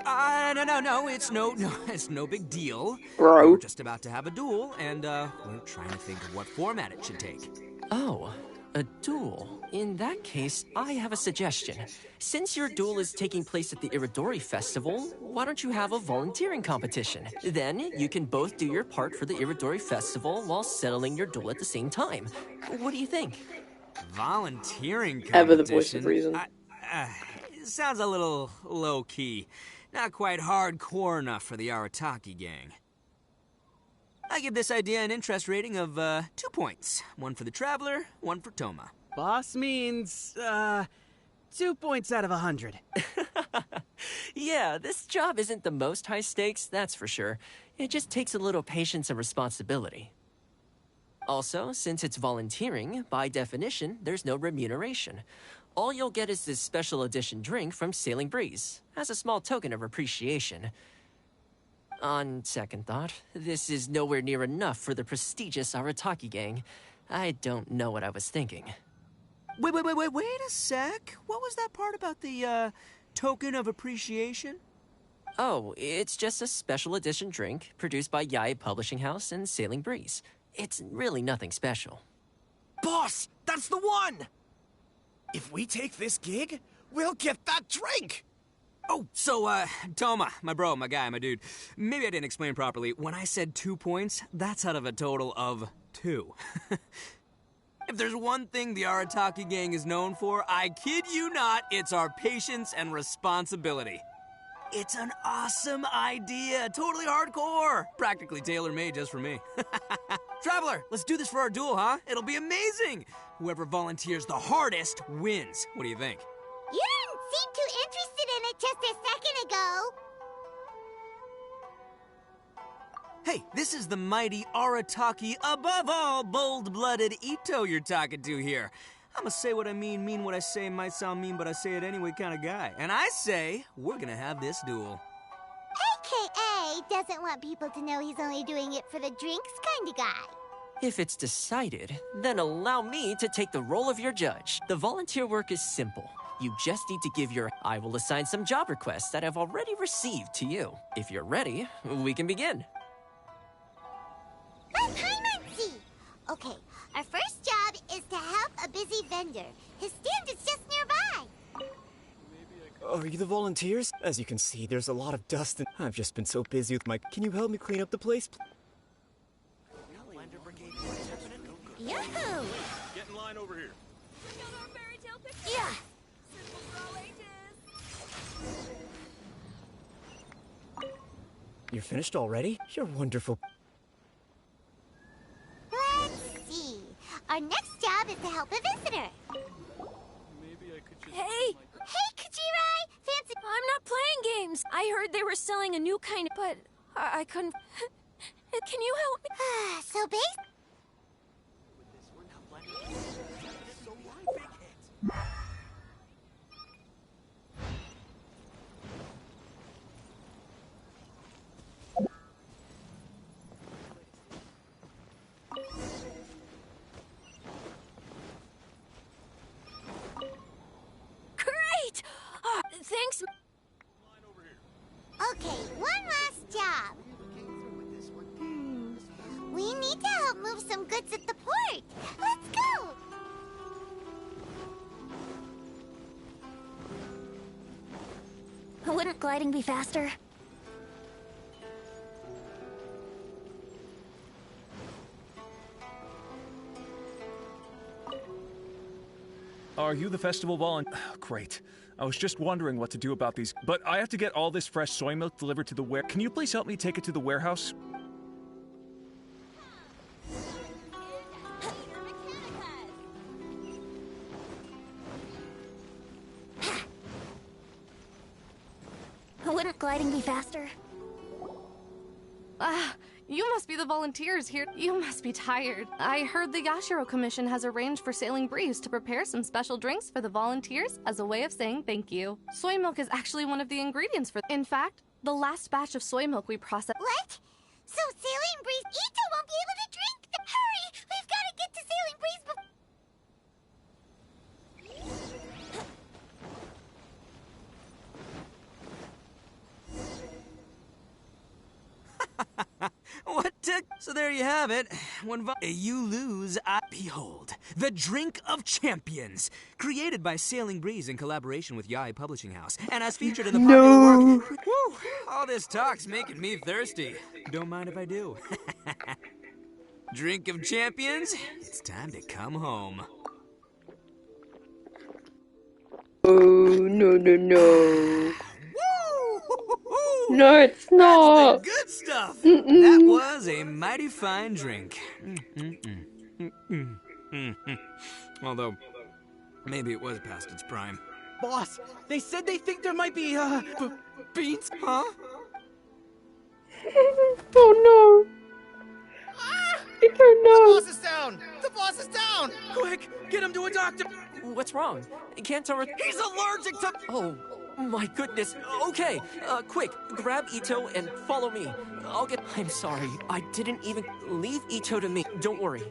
S6: wants to...
S21: No, it's no big deal.
S5: Bro.
S21: We're just about to have a duel, and, we're trying to think of what format it should take.
S7: Oh, a duel. In that case, I have a suggestion. Since your duel is taking place at the Iridori Festival, why don't you have a volunteering competition? Then you can both do your part for the Iridori Festival while settling your duel at the same time. What do you think?
S21: Volunteering competition?
S5: Ever the voice of reason.
S21: It sounds a little low-key. Not quite hardcore enough for the Arataki gang. I give this idea an interest rating of 2 points. One for the Traveler, one for Toma.
S22: Boss means, 2 points out of 100.
S7: Yeah, this job isn't the most high stakes, that's for sure. It just takes a little patience and responsibility. Also, since it's volunteering, by definition, there's no remuneration. All you'll get is this special edition drink from Sailing Breeze, as a small token of appreciation. On second thought, this is nowhere near enough for the prestigious Arataki gang. I don't know what I was thinking.
S21: Wait a sec. What was that part about the, token of appreciation?
S7: Oh, it's just a special edition drink produced by Yae Publishing House and Sailing Breeze. It's really nothing special.
S25: Boss, that's the one! If we take this gig, we'll get that drink!
S21: Oh, so, Toma, my bro, my guy, my dude. Maybe I didn't explain properly. When I said 2 points, that's out of a total of 2. If there's one thing the Arataki gang is known for, I kid you not, it's our patience and responsibility. It's an awesome idea, totally hardcore. Practically tailor-made just for me. Traveler, let's do this for our duel, huh? It'll be amazing. Whoever volunteers the hardest wins. What do you think?
S6: You didn't seem too interested in it just a second ago.
S21: Hey, this is the mighty Arataki, above all bold-blooded Ito you're talking to here. I'm a say what I mean what I say, might sound mean, but I say it anyway kind of guy. And I say, we're gonna have this duel.
S6: AKA doesn't want people to know he's only doing it for the drinks kind of guy.
S7: If it's decided, then allow me to take the role of your judge. The volunteer work is simple. You just need to give your... I will assign some job requests that I've already received to you. If you're ready, we can begin.
S6: Paimonsi! Okay, our first job is to help a busy vendor. His stand is just nearby.
S9: Are you the volunteers? As you can see, there's a lot of dust and I've just been so busy with my... Can you help me clean up the place?
S6: Yahoo!
S3: Get in line over here.
S6: Yeah.
S9: You're finished already? You're wonderful.
S6: Let's see. Our next job is to help a visitor.
S4: Hey!
S6: Hey, Kujirai! Fancy...
S4: I'm not playing games. I heard they were selling a new kind, but I couldn't... Can you help me?
S6: So base...
S1: Thanks.
S6: Okay, one last job. We need to help move some goods at the port. Let's go!
S1: Wouldn't gliding be faster?
S2: Are you the festival volunteer? Great. I was just wondering what to do about these, but I have to get all this fresh soy milk delivered to the ware. Can you please help me take it to the warehouse?
S1: Wouldn't gliding be faster?
S16: You must be the volunteers here. You must be tired. I heard the Yashiro Commission has arranged for Sailing Breeze to prepare some special drinks for the volunteers as a way of saying thank you. Soy milk is actually one of the ingredients for. In fact, the last batch of soy milk we processed.
S6: What? So Sailing Breeze Ito won't be able to drink? Hurry! We've got to get to Sailing Breeze before.
S21: What the? So there you have it. When you lose, behold, the Drink of Champions, created by Sailing Breeze in collaboration with Yae Publishing House, and as featured in the popular work. Woo! All this talk's making me thirsty. Don't mind if I do. Drink of Champions, it's time to come home.
S5: Oh, no, no, no. No, it's not.
S21: That's the good stuff.
S5: Mm-mm.
S21: That was a mighty fine drink. Although, maybe it was past its prime.
S22: Boss, they said they think there might be, beans.
S21: Huh?
S5: Oh, no. I don't know.
S21: The boss is down! The boss is down!
S24: Quick, get him to a doctor!
S7: What's wrong? Can't Tara...
S21: He's allergic to...
S7: Oh, my goodness. Okay, quick, grab Ito and follow me. I'll get... I'm sorry, I didn't even... Leave Ito to me. Don't worry.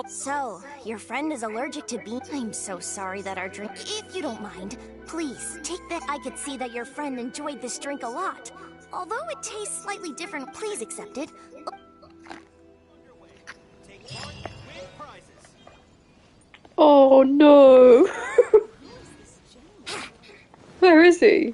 S1: So, your friend is allergic to beans? I'm so sorry that our drink... If you don't mind, please, take that. I could see that your friend enjoyed this drink a lot. Although it tastes slightly different, please accept it.
S5: Oh, no. Where is he?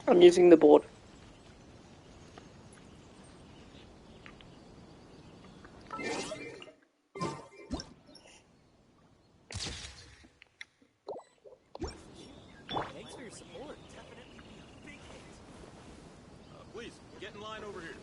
S5: I'm using the board.
S3: Thanks for your support. Definitely a big hit. Please, get in line over here.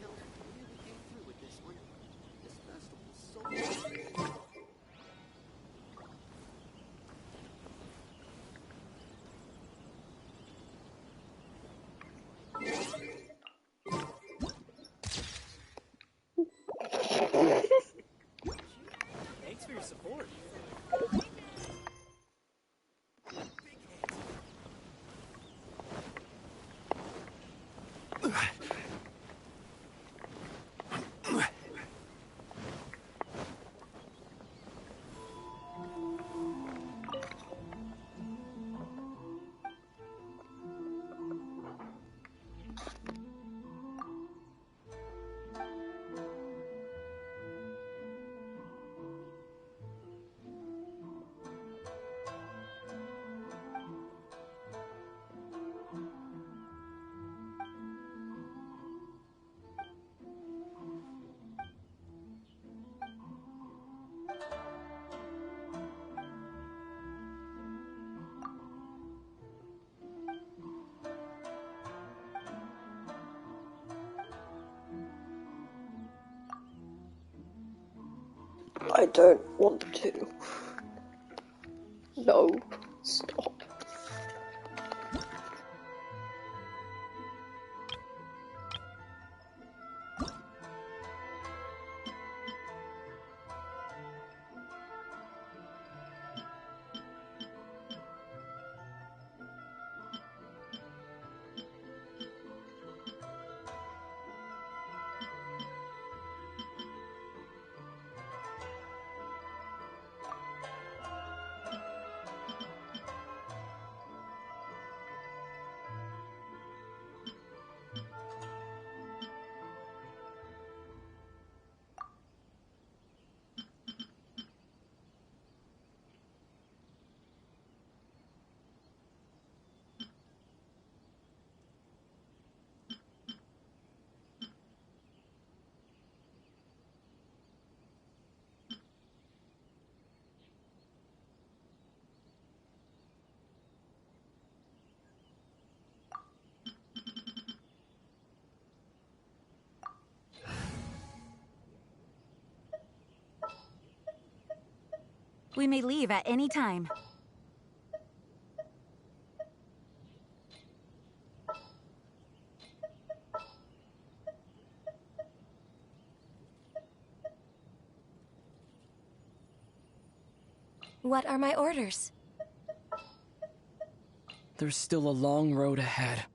S3: Thanks for your support.
S5: I don't want to. No, stop.
S10: We may leave at any time.
S11: What are my orders?
S14: There's still a long road ahead.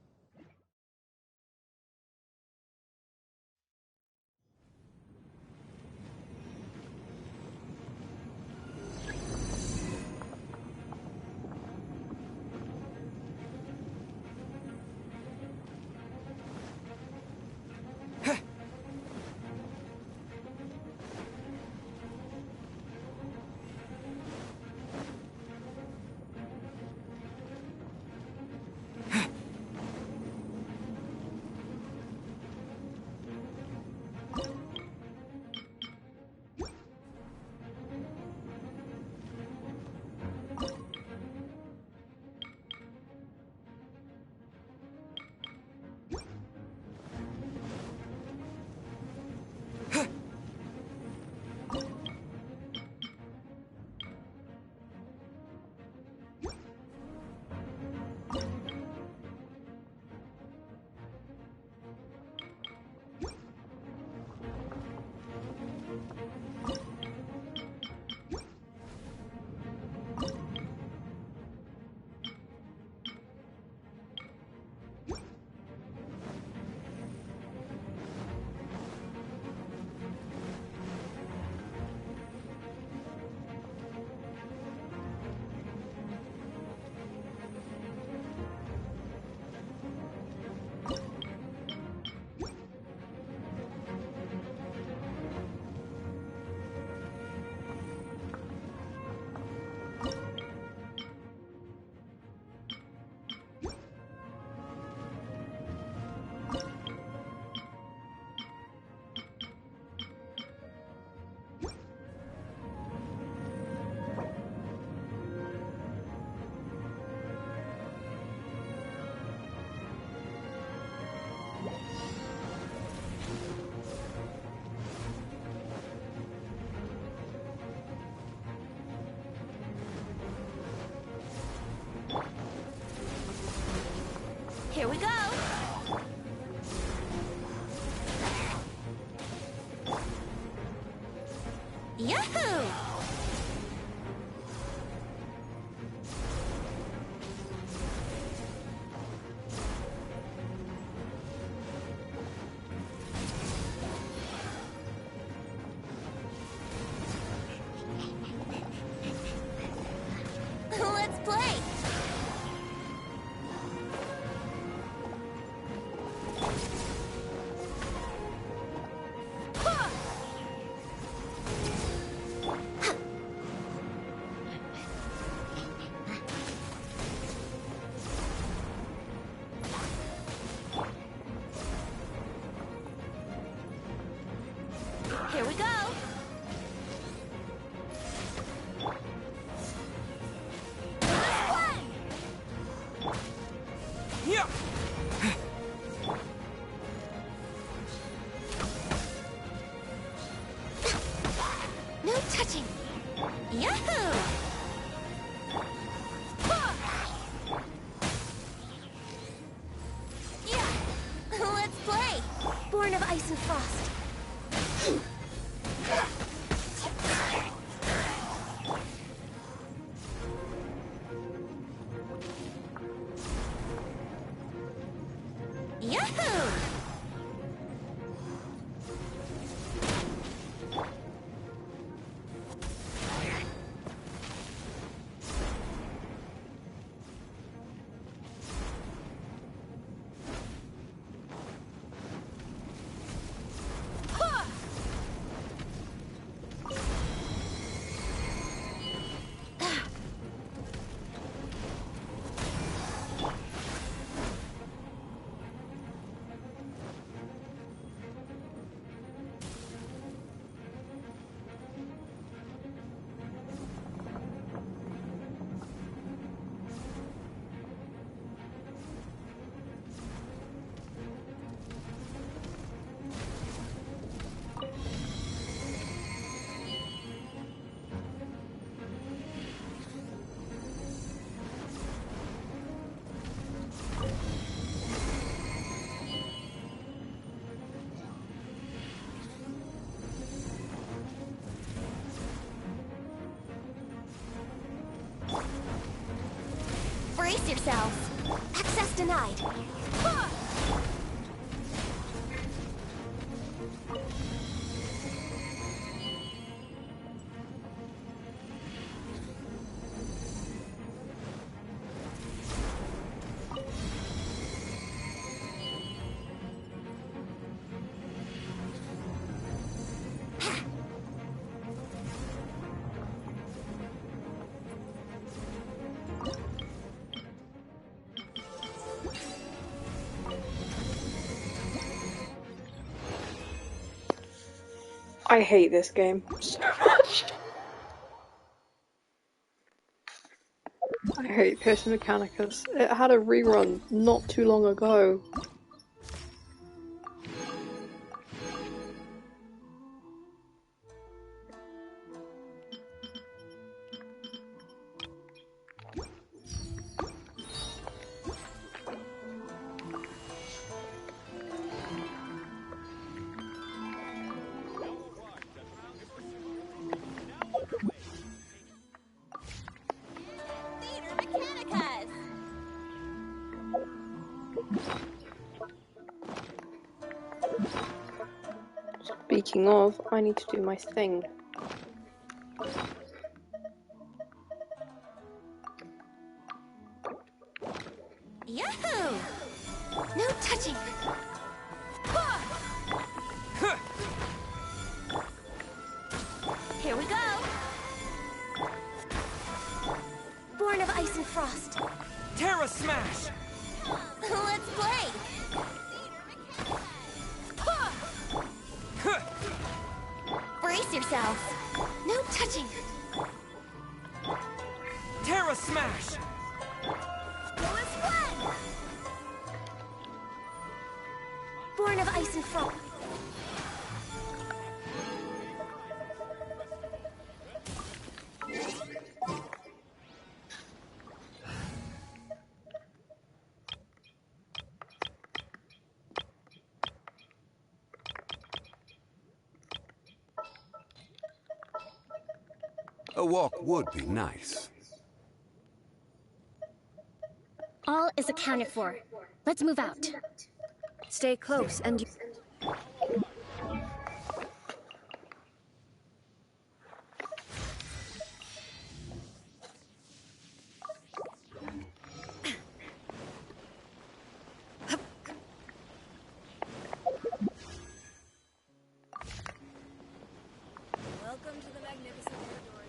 S1: Here we go! Yahoo! Let's play! Here we go!
S21: Yeah.
S1: No touching! Yahoo! Yeah! Let's play!
S11: Born of ice and frost.
S1: Yahoo!
S11: Brace yourselves! Access denied!
S5: I hate this game so much. I hate Pierce Mechanicus. It had a rerun not too long ago. Speaking of, I need to do my thing.
S11: Yahoo! No touching! Here we go! Born of ice and frost.
S14: Terra Smash!
S11: Let's play! Brace yourselves! No touching!
S14: Terra Smash!
S11: Let's play! Born of ice and frost.
S18: A walk would be nice.
S11: All is accounted for. Let's move out. Stay close and...
S17: Welcome to the magnificent territory.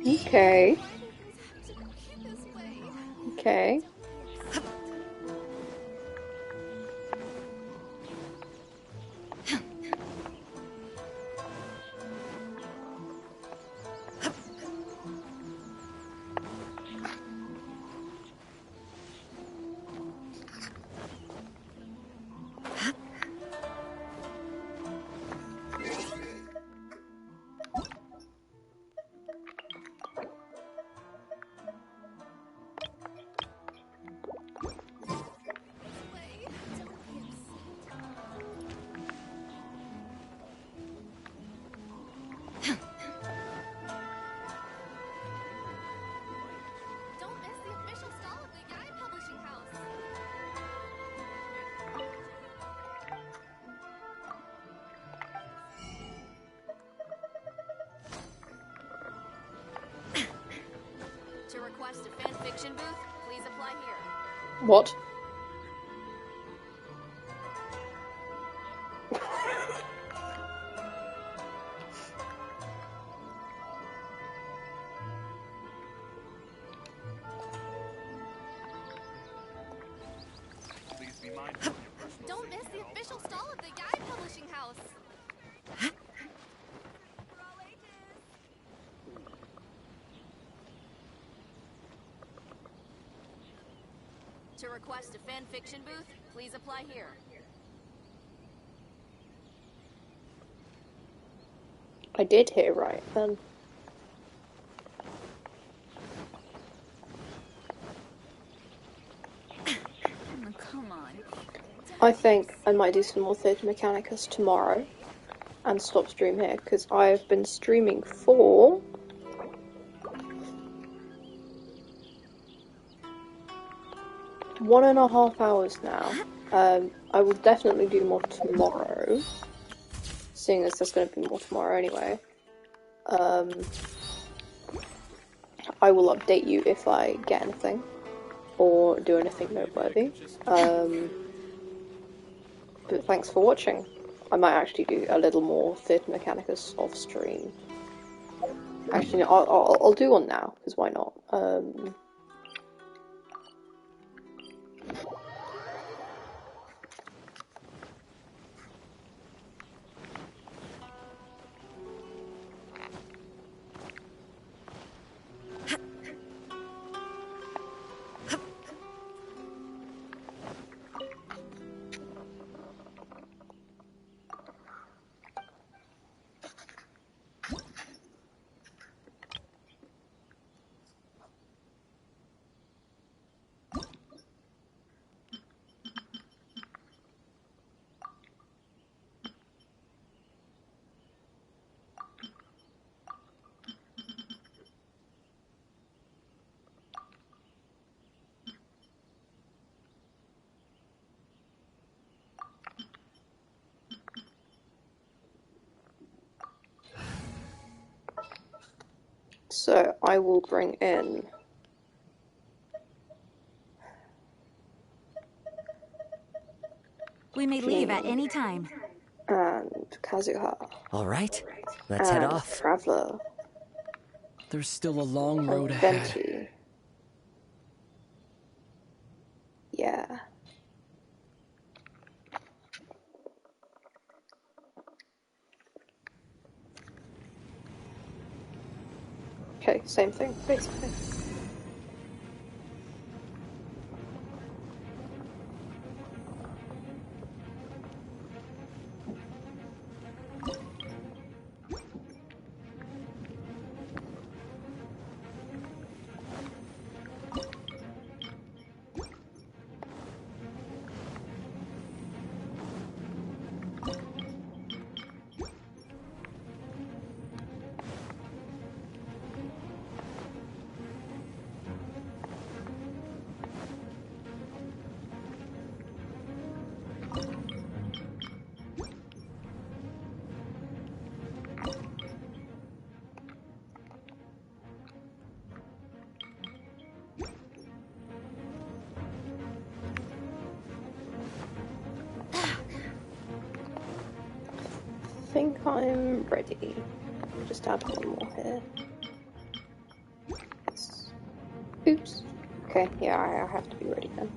S5: Okay. Okay.
S16: Don't miss the official stall of the Guy Publishing House. To request a fan fiction booth, please apply here.
S5: What?
S16: Don't miss the official stall of the Guy Publishing House.
S19: To request a fan fiction booth, please apply here.
S5: I did hear right then.
S4: Oh, come on.
S5: I think I might do some more Theatre Mechanicus tomorrow and stop stream here because I've been streaming for one and a half hours now. I will definitely do more tomorrow, seeing as there's going to be more tomorrow anyway. I will update you if I get anything or do anything noteworthy. But thanks for watching. I might actually do a little more Theatre Mechanicus off stream. Actually, no, I'll do one now because why not? So I will bring in
S8: We may leave at any time.
S5: and Kazuha.
S7: All right, let's head
S5: and
S7: off.
S5: Traveler.
S14: There's still a long road
S5: and
S14: ahead.
S5: Venti. Yeah. Okay, same thing, basically. I think I'm ready. Just add one more here. Yes. Oops. Okay, yeah, I have to be ready then.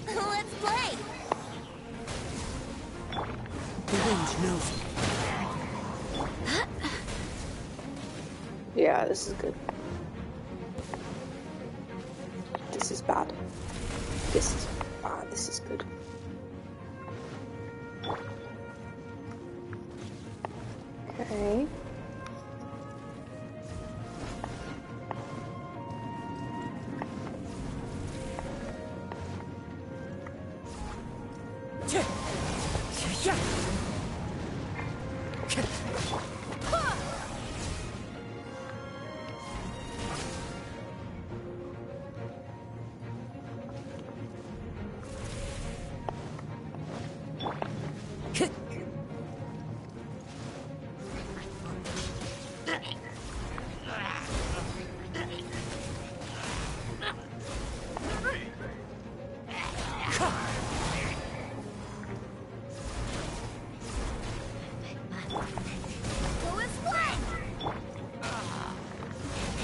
S1: Let's play!
S22: The wind knows me.
S5: Yeah, this is good. This is bad. This is bad. This is good. Okay.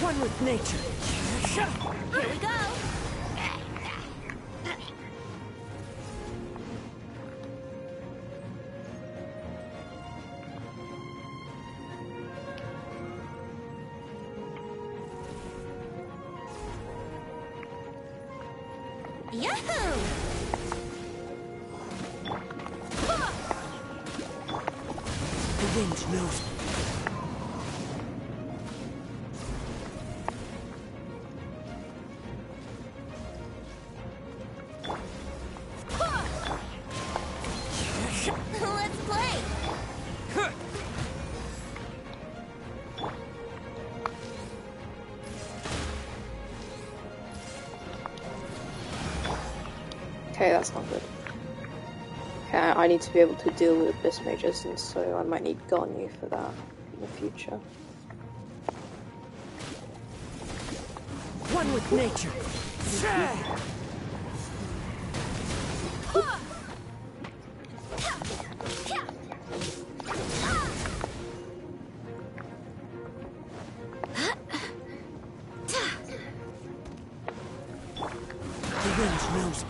S22: One with nature.
S1: Here we go! Yahoo!
S22: The wind knows me.
S1: Let's play!
S5: Okay, that's not good. Okay, I need to be able to deal with Abyss Mages, and so I might need Garnu for that in the future.
S22: One with nature. The wind knows me.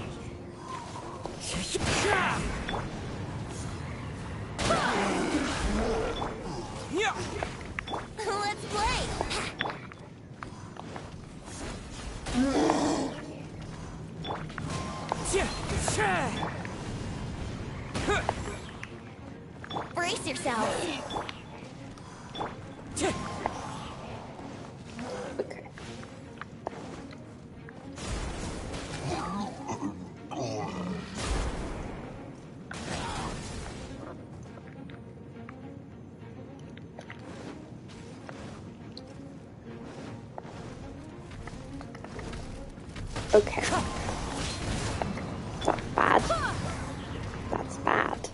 S1: Let's play! Brace yourself!
S5: Okay. Okay. Is that bad? That's bad.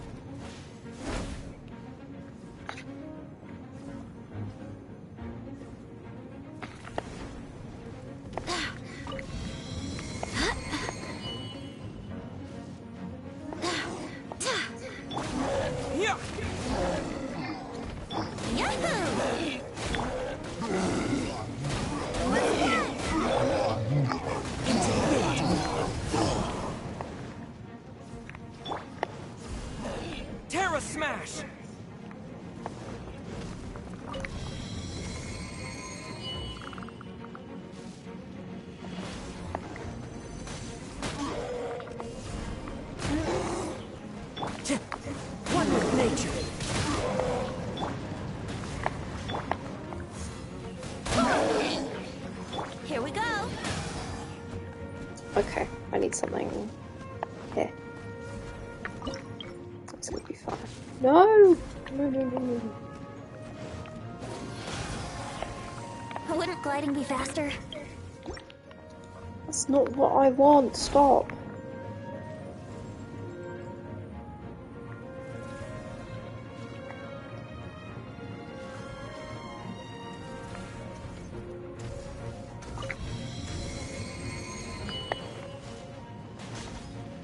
S22: Terra Smash! One with nature.
S1: Here we go!
S5: Okay, I need something here. That's gonna be fine. No! No, no, no, no.
S1: Wouldn't gliding be faster?
S5: That's not what I want. Stop.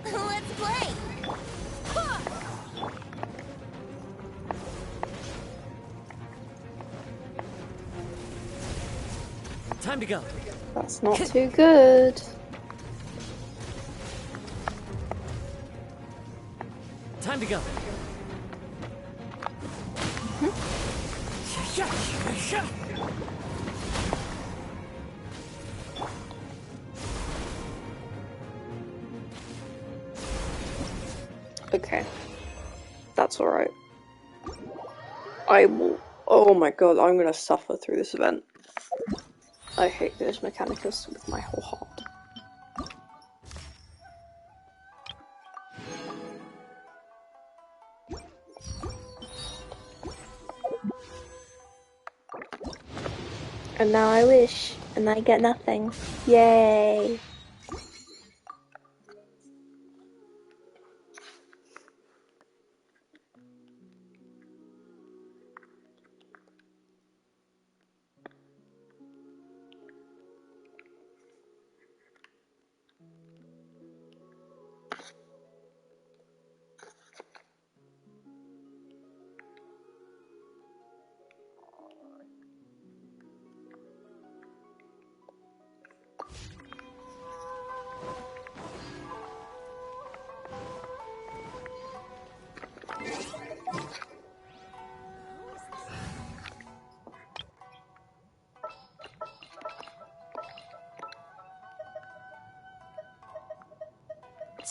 S1: Let's play!
S22: Time to go.
S5: That's not too good.
S22: Time to go.
S5: Okay. That's alright. I will. Oh my god, I'm gonna suffer through this event. I hate those Mechanicus with my whole heart. And now I wish, and I get nothing. Yay!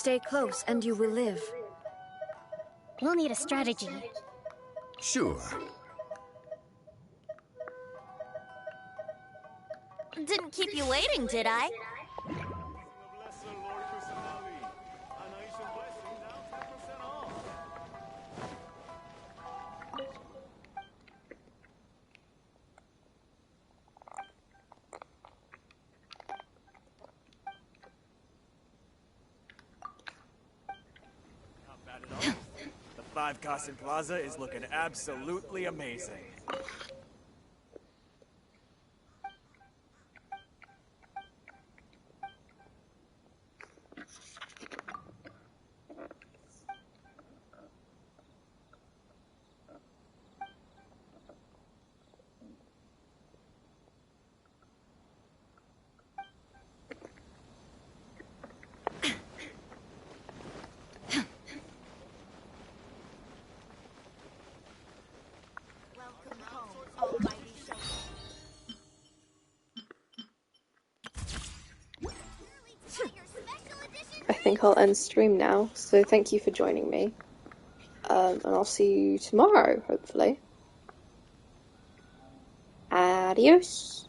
S11: Stay close and you will live.
S6: We'll need a strategy.
S18: Sure.
S1: Didn't keep you waiting, did I?
S8: Not bad at all. The 5 Kasen Plaza is looking absolutely amazing.
S5: I think I'll end stream now, so thank you for joining me. And I'll see you tomorrow, hopefully. Adios.